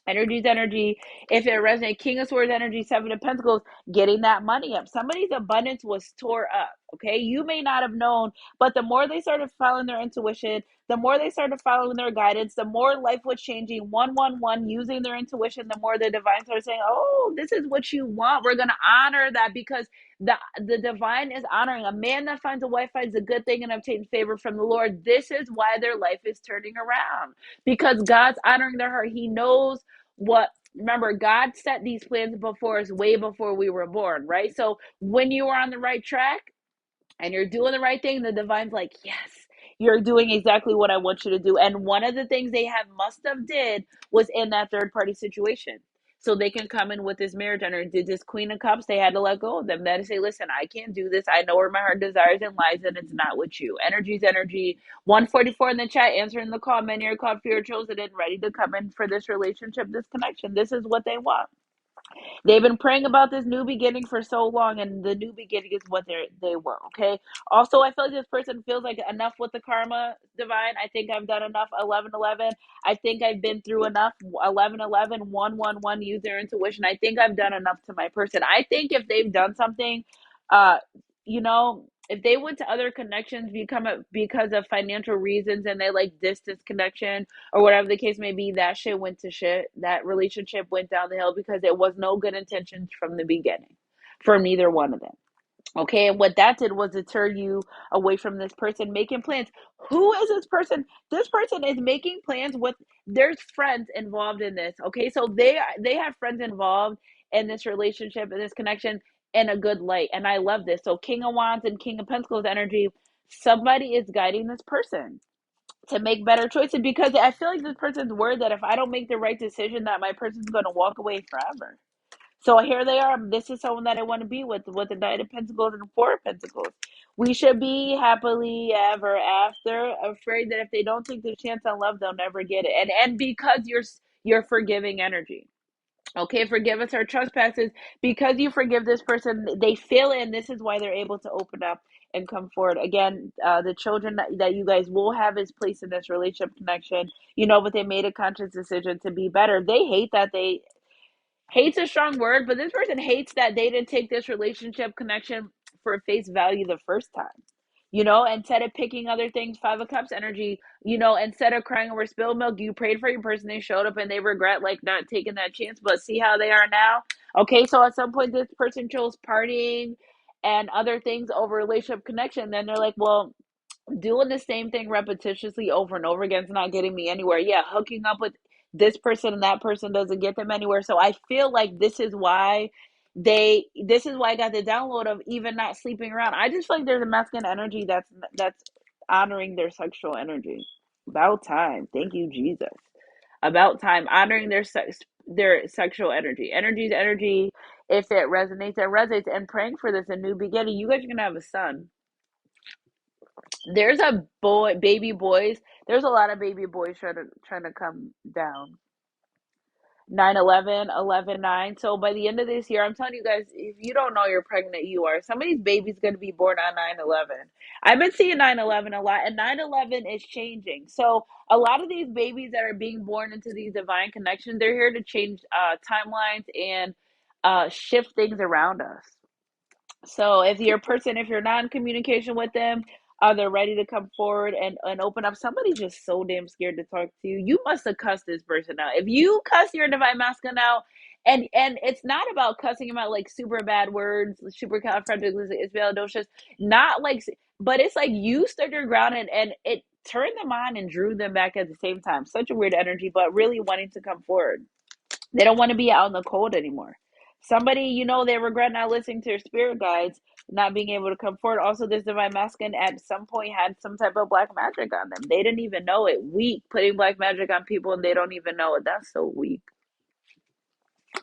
Energy's energy. If it resonates, King of Swords energy, Seven of Pentacles, getting that money up. Somebody's abundance was tore up. Okay. You may not have known, but the more they started following their intuition, the more they started following their guidance, the more life was changing. 111, using their intuition, the more the divine started saying, oh, this is what you want. We're going to honor that, because the divine is honoring. A man that finds a wife finds a good thing and obtains favor from the Lord. This is why their life is turning around, because God's honoring their heart. He knows what, remember, God set these plans before us way before we were born, right? So when you are on the right track and you're doing the right thing, the divine's like, yes, you're doing exactly what I want you to do. And one of the things they must have did was in that third party situation, so they can come in with this marriage energy. Did this Queen of Cups, they had to let go of them. They had to say, listen, I can't do this. I know where my heart desires and lies, and it's not with you. Energy's energy. 144 in the chat, answering the call. Many are called, few are chosen, and ready to come in for this relationship, this connection. This is what they want. They've been praying about this new beginning for so long, and the new beginning is what they want. Okay. Also, I feel like this person feels like enough with the karma, divine. I think I've done enough. 1111. I think I've been through enough. 1111. 111. Use their intuition. I think I've done enough to my person. I think if they've done something, uh, if they went to other connections because of financial reasons, and they like distance connection or whatever the case may be, that shit went to shit. That relationship went down the hill because it was no good intentions from the beginning for neither one of them. Okay, and what that did was deter you away from this person making plans. Who is this person? This person is making plans with, there's friends involved in this. Okay, so they have friends involved in this relationship, in this connection, in a good light. And I love this. So King of Wands and King of Pentacles energy, somebody is guiding this person to make better choices, because I feel like this person's worried that if I don't make the right decision, that my person's going to walk away forever. So here they are. This is someone that I want to be with the Knight of Pentacles and the Four of Pentacles. We should be happily ever after, afraid that if they don't take the chance on love, they'll never get it. And because you're forgiving energy. Okay, forgive us our trespasses. Because you forgive this person, they feel it, and this is why they're able to open up and come forward. Again, the children that you guys will have is placed in this relationship connection, but they made a conscious decision to be better. They hate that they hate's a strong word, but this person hates that they didn't take this relationship connection for face value the first time. Instead of picking other things, Five of Cups energy, instead of crying over spilled milk, you prayed for your person, they showed up, and they regret like not taking that chance, but see how they are now. Okay, so at some point this person chose partying and other things over relationship connection. Then they're like, well, doing the same thing repetitiously over and over again is not getting me anywhere. Yeah, hooking up with this person and that person doesn't get them anywhere. So I feel like this is why I got the download of even not sleeping around. I just feel like there's a masculine energy that's honoring their sexual energy. About time. Thank you, Jesus. About time. Honoring their sexual energy. Energy's energy. If it resonates, it resonates. And praying for this, a new beginning. You guys are gonna have a son. There's a baby boys. There's a lot of baby boys trying to come down. 9/11, 11/9. So by the end of this year, I'm telling you guys, if you don't know you're pregnant, you are. Somebody's baby's going to be born on 9/11. I've been seeing 9/11 a lot, and 9/11 is changing. So a lot of these babies that are being born into these divine connections, they're here to change timelines and shift things around us. So if you're not in communication with them, Are they ready to come forward and open up? Somebody's just so damn scared to talk to you. You must have cussed this person out. If you cuss your divine masculine out, and it's not about cussing him out like super bad words, super califragilisticexpialidocious, not like, but it's like you stood your ground and it turned them on and drew them back at the same time. Such a weird energy, but really wanting to come forward. They don't want to be out in the cold anymore. Somebody, they regret not listening to their spirit guides, not being able to come forward. Also, this divine masculine at some point had some type of black magic on them. They didn't even know it. Weak, putting black magic on people and they don't even know it. That's so weak.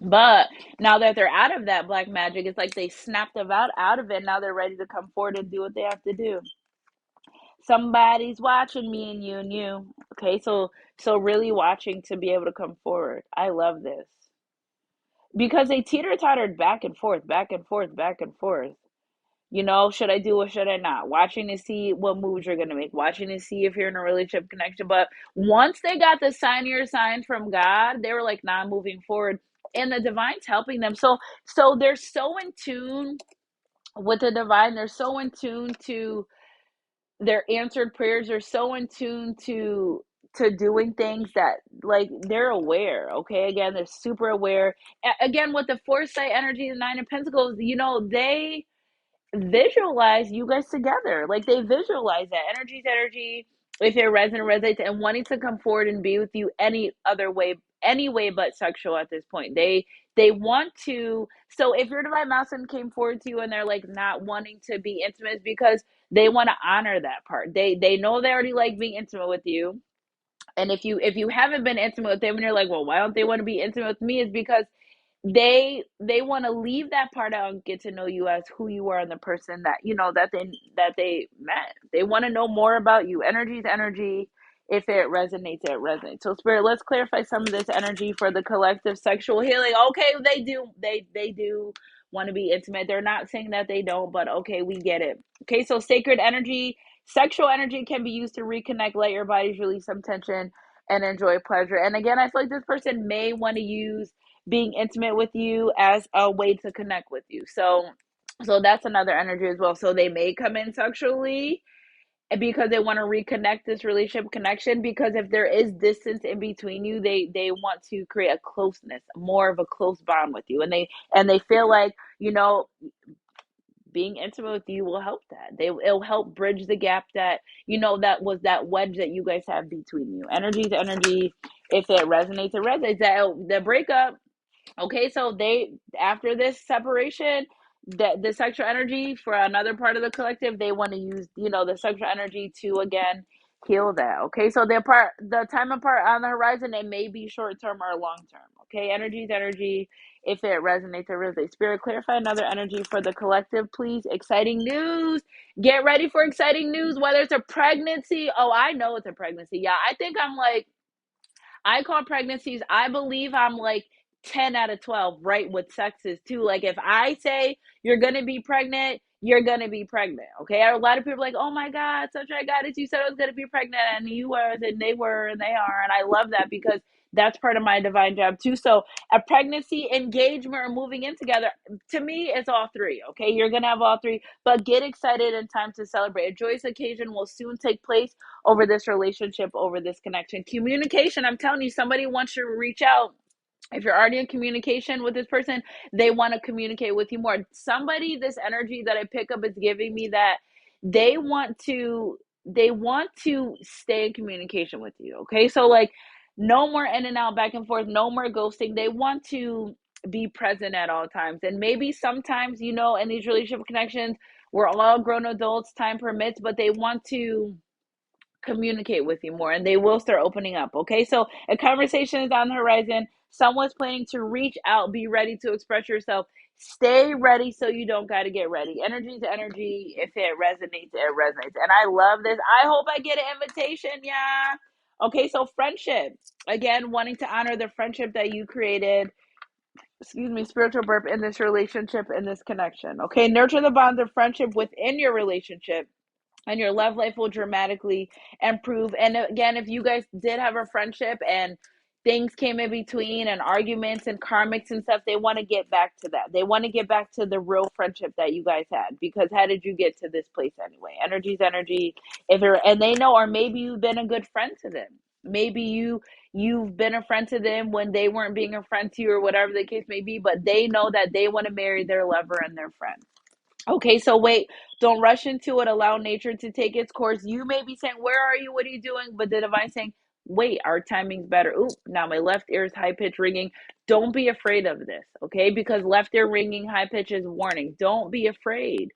But now that they're out of that black magic, it's like they snapped out of it. Now they're ready to come forward and do what they have to do. Somebody's watching me and you. Okay, so really watching to be able to come forward. I love this because they teeter tottered back and forth, back and forth, back and forth. Should I do or should I not? Watching to see what moves you're gonna make, watching to see if you're in a relationship connection. But once they got the sign from God, they were like, nah, moving forward. And the divine's helping them. So they're so in tune with the divine, they're so in tune to their answered prayers, are so in tune to doing things that, like, they're aware. Okay, again, they're super aware. Again, with the foresight energy, the Nine of Pentacles, they visualize you guys together. Like, they visualize that energy's energy. If it resonates and wanting to come forward and be with you any way but sexual at this point. They want to. So if your divine masculine came forward to you and they're like not wanting to be intimate, because they want to honor that part. They know they already like being intimate with you. And if you haven't been intimate with them and you're like, well, why don't they want to be intimate with me, is because they want to leave that part out and get to know you as who you are and the person that that they met. They want to know more about you. Energy is energy. If it resonates, it resonates. So spirit, let's clarify some of this energy for the collective sexual healing. Okay, they do want to be intimate. They're not saying that they don't, but okay, we get it. Okay, so sacred energy, sexual energy can be used to reconnect, let your bodies release some tension and enjoy pleasure. And again, I feel like this person may want to use being intimate with you as a way to connect with you. So that's another energy as well. So they may come in sexually because they want to reconnect this relationship connection, because if there is distance in between you, they want to create a closeness, more of a close bond with you, and they feel like, being intimate with you will help that. It'll help bridge the gap that, that was that wedge that you guys have between you. Energy to energy. If it resonates, it resonates. That the breakup. Okay, so they, after this separation, that the sexual energy for another part of the collective, they want to use, the sexual energy to again heal that. Okay, so the time apart on the horizon, it may be short term or long term. Okay, energy is energy. If it resonates, it resonates. Spirit, clarify another energy for the collective, please. Exciting news. Get ready for exciting news, whether it's a pregnancy. Oh, I know it's a pregnancy. Yeah, I call pregnancies, I believe I'm like 10 out of 12 right with sexes too. Like, if I say you're going to be pregnant, you're going to be pregnant. Okay. A lot of people are like, oh my God, such a goddess, you said I was going to be pregnant, and you were, and they were, and they are. And I love that because that's part of my divine job too. So a pregnancy, engagement, or moving in together, to me, it's all three. Okay. You're going to have all three, but get excited and time to celebrate. A joyous occasion will soon take place over this relationship, over this connection. Communication, I'm telling you, somebody wants you to reach out. If you're already in communication with this person, they want to communicate with you more. Somebody, this energy that I pick up is giving me that they want to stay in communication with you. Okay, so like, no more in and out, back and forth, no more ghosting. They want to be present at all times. And maybe sometimes, in these relationship connections, we're all grown adults, time permits, but they want to communicate with you more, and they will start opening up. Okay, so a conversation is on the horizon. Someone's planning to reach out. Be ready to express yourself. Stay ready so you don't got to get ready. Energy to energy. If it resonates, it resonates. And I love this. I hope I get an invitation. Yeah. Okay, so friendship, again, wanting to honor the friendship that you created, excuse me, spiritual birth, in this relationship, in this connection. Okay, nurture the bonds of friendship within your relationship, and your love life will dramatically improve. And again, if you guys did have a friendship and things came in between and arguments and karmics and stuff, they want to get back to that. They want to get back to the real friendship that you guys had, because how did you get to this place anyway? Energy's energy. If it, and they know, or maybe you've been a good friend to them. Maybe you've been a friend to them when they weren't being a friend to you, or whatever the case may be, but they know that they want to marry their lover and their friend. Okay, so wait, don't rush into it. Allow nature to take its course. You may be saying, "Where are you? What are you doing?" But the divine saying, "Wait, our timing's better." Ooh, now my left ear is high pitch ringing. Don't be afraid of this, okay? Because left ear ringing, high pitch is warning. Don't be afraid,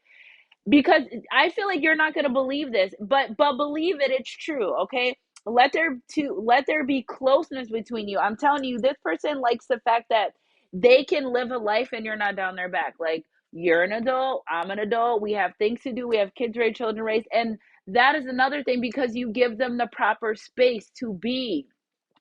because I feel like you're not going to believe this, but believe it, it's true, okay? Let there be closeness between you. I'm telling you, this person likes the fact that they can live a life and you're not down their back. Like, you're an adult, I'm an adult, we have things to do, we have kids raised, children raised, and that is another thing, because you give them the proper space to be.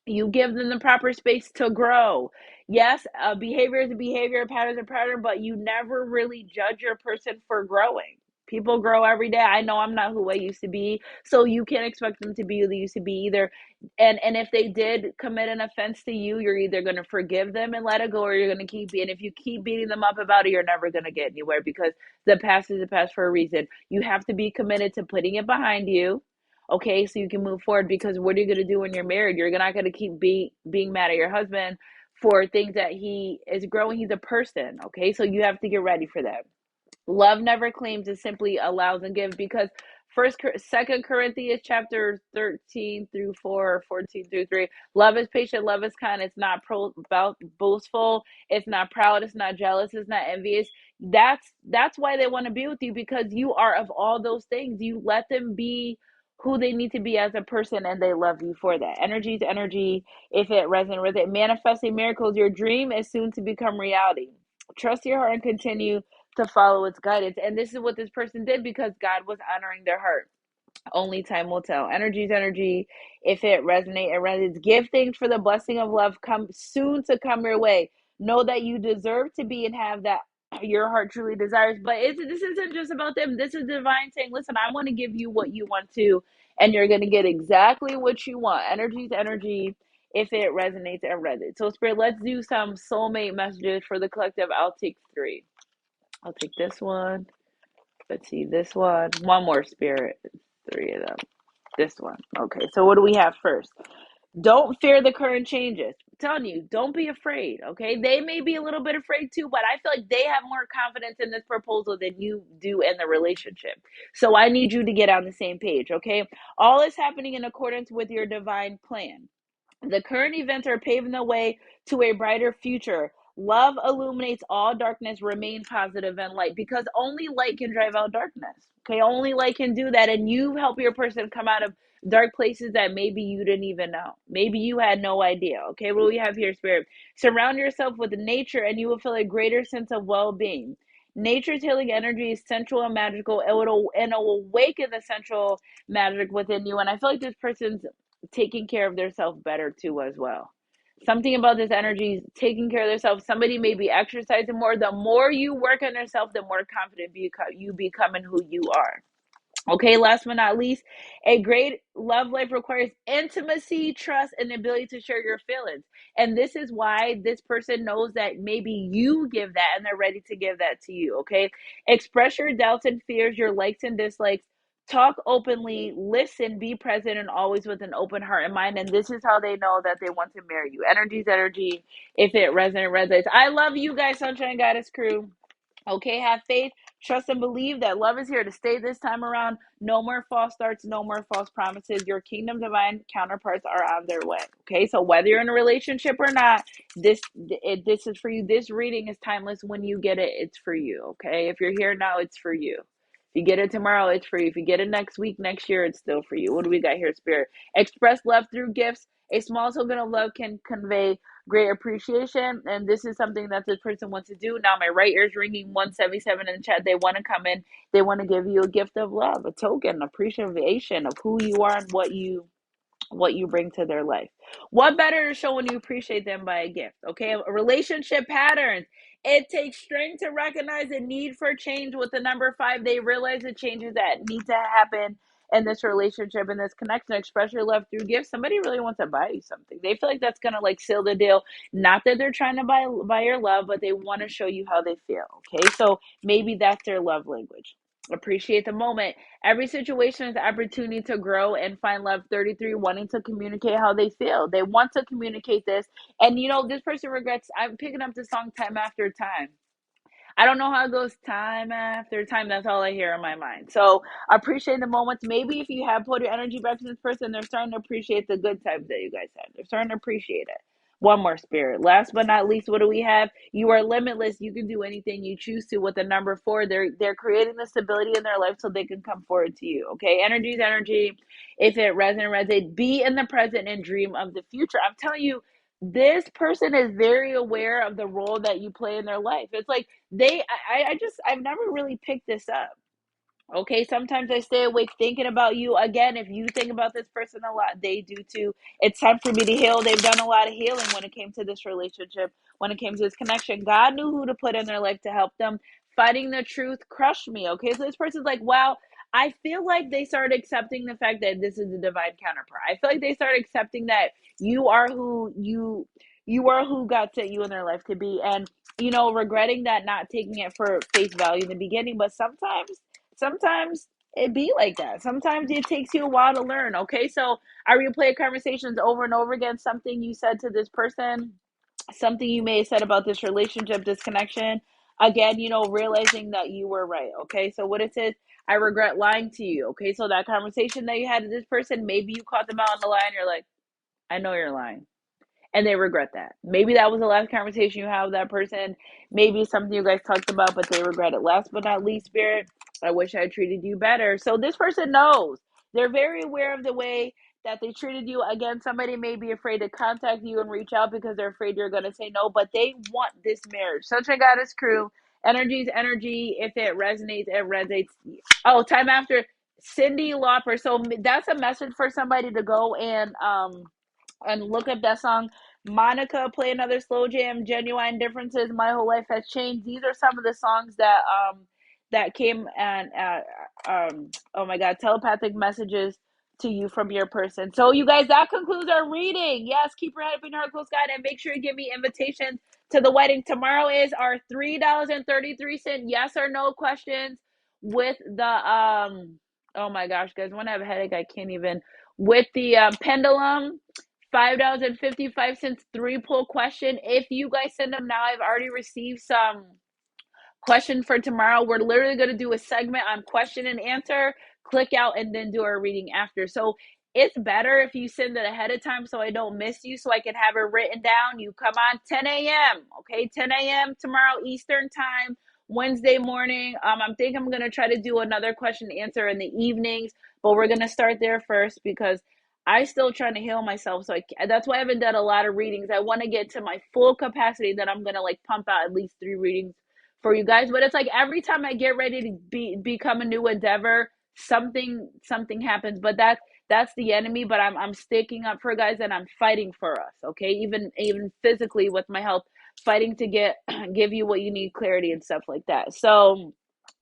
You give them the proper space to grow. Yes, behavior is a behavior, pattern is a pattern, but you never really judge your person for growing. People grow every day. I know I'm not who I used to be, so you can't expect them to be who they used to be either. And if they did commit an offense to you, you're either going to forgive them and let it go, or you're going to keep being. If you keep beating them up about it, you're never going to get anywhere, because the past is the past for a reason. You have to be committed to putting it behind you, okay, so you can move forward. Because what are you going to do when you're married? You're not going to keep being mad at your husband for things that he is growing. He's a person, okay, so you have to get ready for that. Love never claims, it simply allows and gives. Because Second Corinthians chapter 13 through 4, or 14 through 3, love is patient, love is kind, it's not boastful, it's not proud, it's not jealous, it's not envious. That's why they want to be with you, because you are of all those things. You let them be who they need to be as a person, and they love you for that. Energy is energy. If it resonates with it, manifesting miracles, your dream is soon to become reality. Trust your heart and continue to follow its guidance. And this is what this person did, because God was honoring their heart. Only time will tell. Energy is energy. If it resonates, it resonates. Give thanks for the blessing of love come soon to come your way. Know that you deserve to be and have that your heart truly desires. But this isn't just about them. This is divine saying, listen, I want to give you what you want to, and you're going to get exactly what you want. Energy is energy. If it resonates, it resonates. So, Spirit, let's do some soulmate messages for the collective. I'll take 3. I'll take this one. Let's see, this one. One more, Spirit. 3 of them. This one. Okay, so what do we have first? Don't fear the current changes. I'm telling you, don't be afraid, okay? They may be a little bit afraid too, but I feel like they have more confidence in this proposal than you do in the relationship. So I need you to get on the same page, okay? All is happening in accordance with your divine plan. The current events are paving the way to a brighter future. Love illuminates all darkness. Remain positive and light, because only light can drive out darkness. Okay, only light can do that. And you help your person come out of dark places that maybe you didn't even know. Maybe you had no idea. Okay, what do we have here, Spirit? Surround yourself with nature and you will feel a greater sense of well being. Nature's healing energy is central and magical. It will awaken the central magic within you. And I feel like this person's taking care of themselves better too as well. Something about this energy, taking care of themselves. Somebody may be exercising more. The more you work on yourself, the more confident you become in who you are. Okay, last but not least, a great love life requires intimacy, trust, and the ability to share your feelings. And this is why this person knows that maybe you give that and they're ready to give that to you. Okay, express your doubts and fears, your likes and dislikes. Talk openly, listen, be present, and always with an open heart and mind. And this is how they know that they want to marry you. Energy's energy. If it resonates. I love you guys, Sunshine Goddess crew. Okay, have faith, trust, and believe that love is here to stay this time around. No more false starts, no more false promises. Your kingdom divine counterparts are on their way. Okay, so whether you're in a relationship or not, this is for you. This reading is timeless. When you get it, it's for you. Okay, if you're here now, it's for you. If you get it tomorrow, it's for you. If you get it next week, next year, it's still for you. What do we got here, Spirit? Express love through gifts. A small token of love can convey great appreciation, and this is something that this person wants to do. Now my right ear's ringing 177 in the chat. They want to come in, they want to give you a gift of love, a token appreciation of who you are and what you bring to their life. What better to show when you appreciate them by a gift? Okay, relationship patterns. It takes strength to recognize the need for change. With the number 5, they realize the changes that need to happen in this relationship, in this connection, express your love through gifts. Somebody really wants to buy you something. They feel like that's gonna like seal the deal. Not that they're trying to buy your love, but they want to show you how they feel. Okay, so maybe that's their love language. Appreciate the moment. Every situation is an opportunity to grow and find love. 33, wanting to communicate how they feel. They want to communicate this. And this person regrets. I'm picking up the song time after time. I don't know how it goes time after time. That's all I hear in my mind. So appreciate the moments. Maybe if you have put your energy back to this person, they're starting to appreciate the good times that you guys had. They're starting to appreciate it. One more, spirit. Last but not least, what do we have? You are limitless. You can do anything you choose to. With the number 4, they're creating the stability in their life so they can come forward to you. Okay, energy is energy. If it resonates, be in the present and dream of the future. I'm telling you, this person is very aware of the role that you play in their life. It's like I've never really picked this up. Okay, sometimes I stay awake thinking about you. Again, if you think about this person a lot, they do too. It's time for me to heal. They've done a lot of healing when it came to this relationship, when it came to this connection. God knew who to put in their life to help them. Fighting the truth crushed me. Okay, so this person's like, wow, I feel like they started accepting the fact that this is a divine counterpart. I feel like they started accepting that you are who you are who God sent you in their life to be. And regretting that, not taking it for face value in the beginning, but sometimes it be like that. Sometimes it takes you a while to learn. Okay, so I replay conversations over and over again. Something you said to this person, something you may have said about this relationship, this connection. Again, realizing that you were right. Okay, so what it says, I regret lying to you. Okay, so that conversation that you had with this person, maybe you caught them out on the line. You're like, I know you're lying, and they regret that. Maybe that was the last conversation you had with that person. Maybe it's something you guys talked about, but they regret it. Last but not least, spirit, I wish I treated you better. So this person knows. They're very aware of the way that they treated you. Again, somebody may be afraid to contact you and reach out because they're afraid you're going to say no, but they want this marriage. Sunshine Goddess crew, energy is energy. If it resonates, it resonates. Oh, time after Cindy Lauper. So that's a message for somebody to go and look up that song. Monica, play another slow jam. Genuine differences. My whole life has changed. These are some of the songs that came and oh my god, telepathic messages to you from your person. So you guys, that concludes our reading. Yes, keep your head up in your heart close, God, and make sure you give me invitations to the wedding. Tomorrow is our $3.33 yes or no questions with the oh my gosh, guys, when I have a headache, I can't even, with the pendulum. $5.55 3-pull question. If you guys send them now, I've already received some question for tomorrow. We're literally going to do a segment on question and answer, click out, and then do our reading after. So it's better if you send it ahead of time so I don't miss you, so I can have it written down. You come on 10 a.m. Okay, 10 a.m. tomorrow Eastern time, Wednesday morning. I'm going to try to do another question and answer in the evenings, but we're going to start there first because I still trying to heal myself. So that's why I haven't done a lot of readings. I want to get to my full capacity that I'm going to like pump out at least 3 readings for you guys. But it's like every time I get ready to become a new endeavor, something happens. But that's the enemy. But I'm sticking up for guys, and I'm fighting for us. Okay, even physically with my health, fighting to give you what you need, clarity and stuff like that. So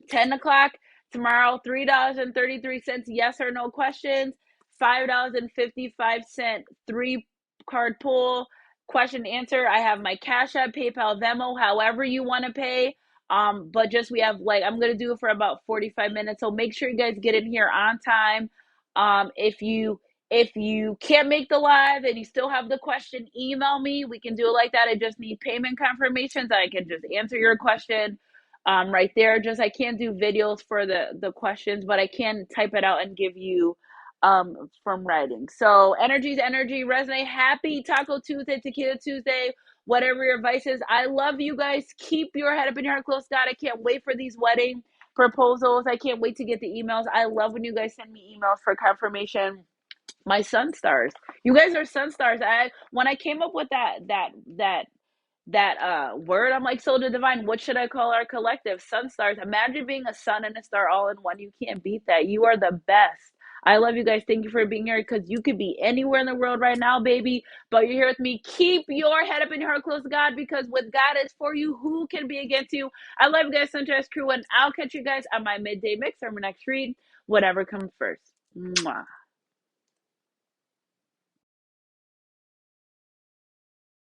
10 o'clock tomorrow, $3.33 yes or no questions, $5.55 3-card pull question answer. I have my Cash App, PayPal, Venmo, however you want to pay. But just we have like, I'm gonna do it for about 45 minutes. So make sure you guys get in here on time. If you can't make the live and you still have the question, email me. We can do it like that. I just need payment confirmations. I can just answer your question right there. Just I can't do videos for the questions, but I can type it out and give you from writing. So energy's energy, resonate. Happy Taco Tuesday, Tequila Tuesday, whatever your advice is. I love you guys. Keep your head up in your heart close, God. I can't wait for these wedding proposals. I can't wait to get the emails. I love when you guys send me emails for confirmation. My sun stars. You guys are sun stars. When I came up with that word, I'm like, so the divine, what should I call our collective? Sun stars. Imagine being a sun and a star all in one. You can't beat that. You are the best. I love you guys. Thank you for being here, because you could be anywhere in the world right now, baby, but you're here with me. Keep your head up in your heart close to God, because what God is for you, who can be against you? I love you guys, Sunrise Crew, and I'll catch you guys on my midday mix or my next read, whatever comes first. Mwah.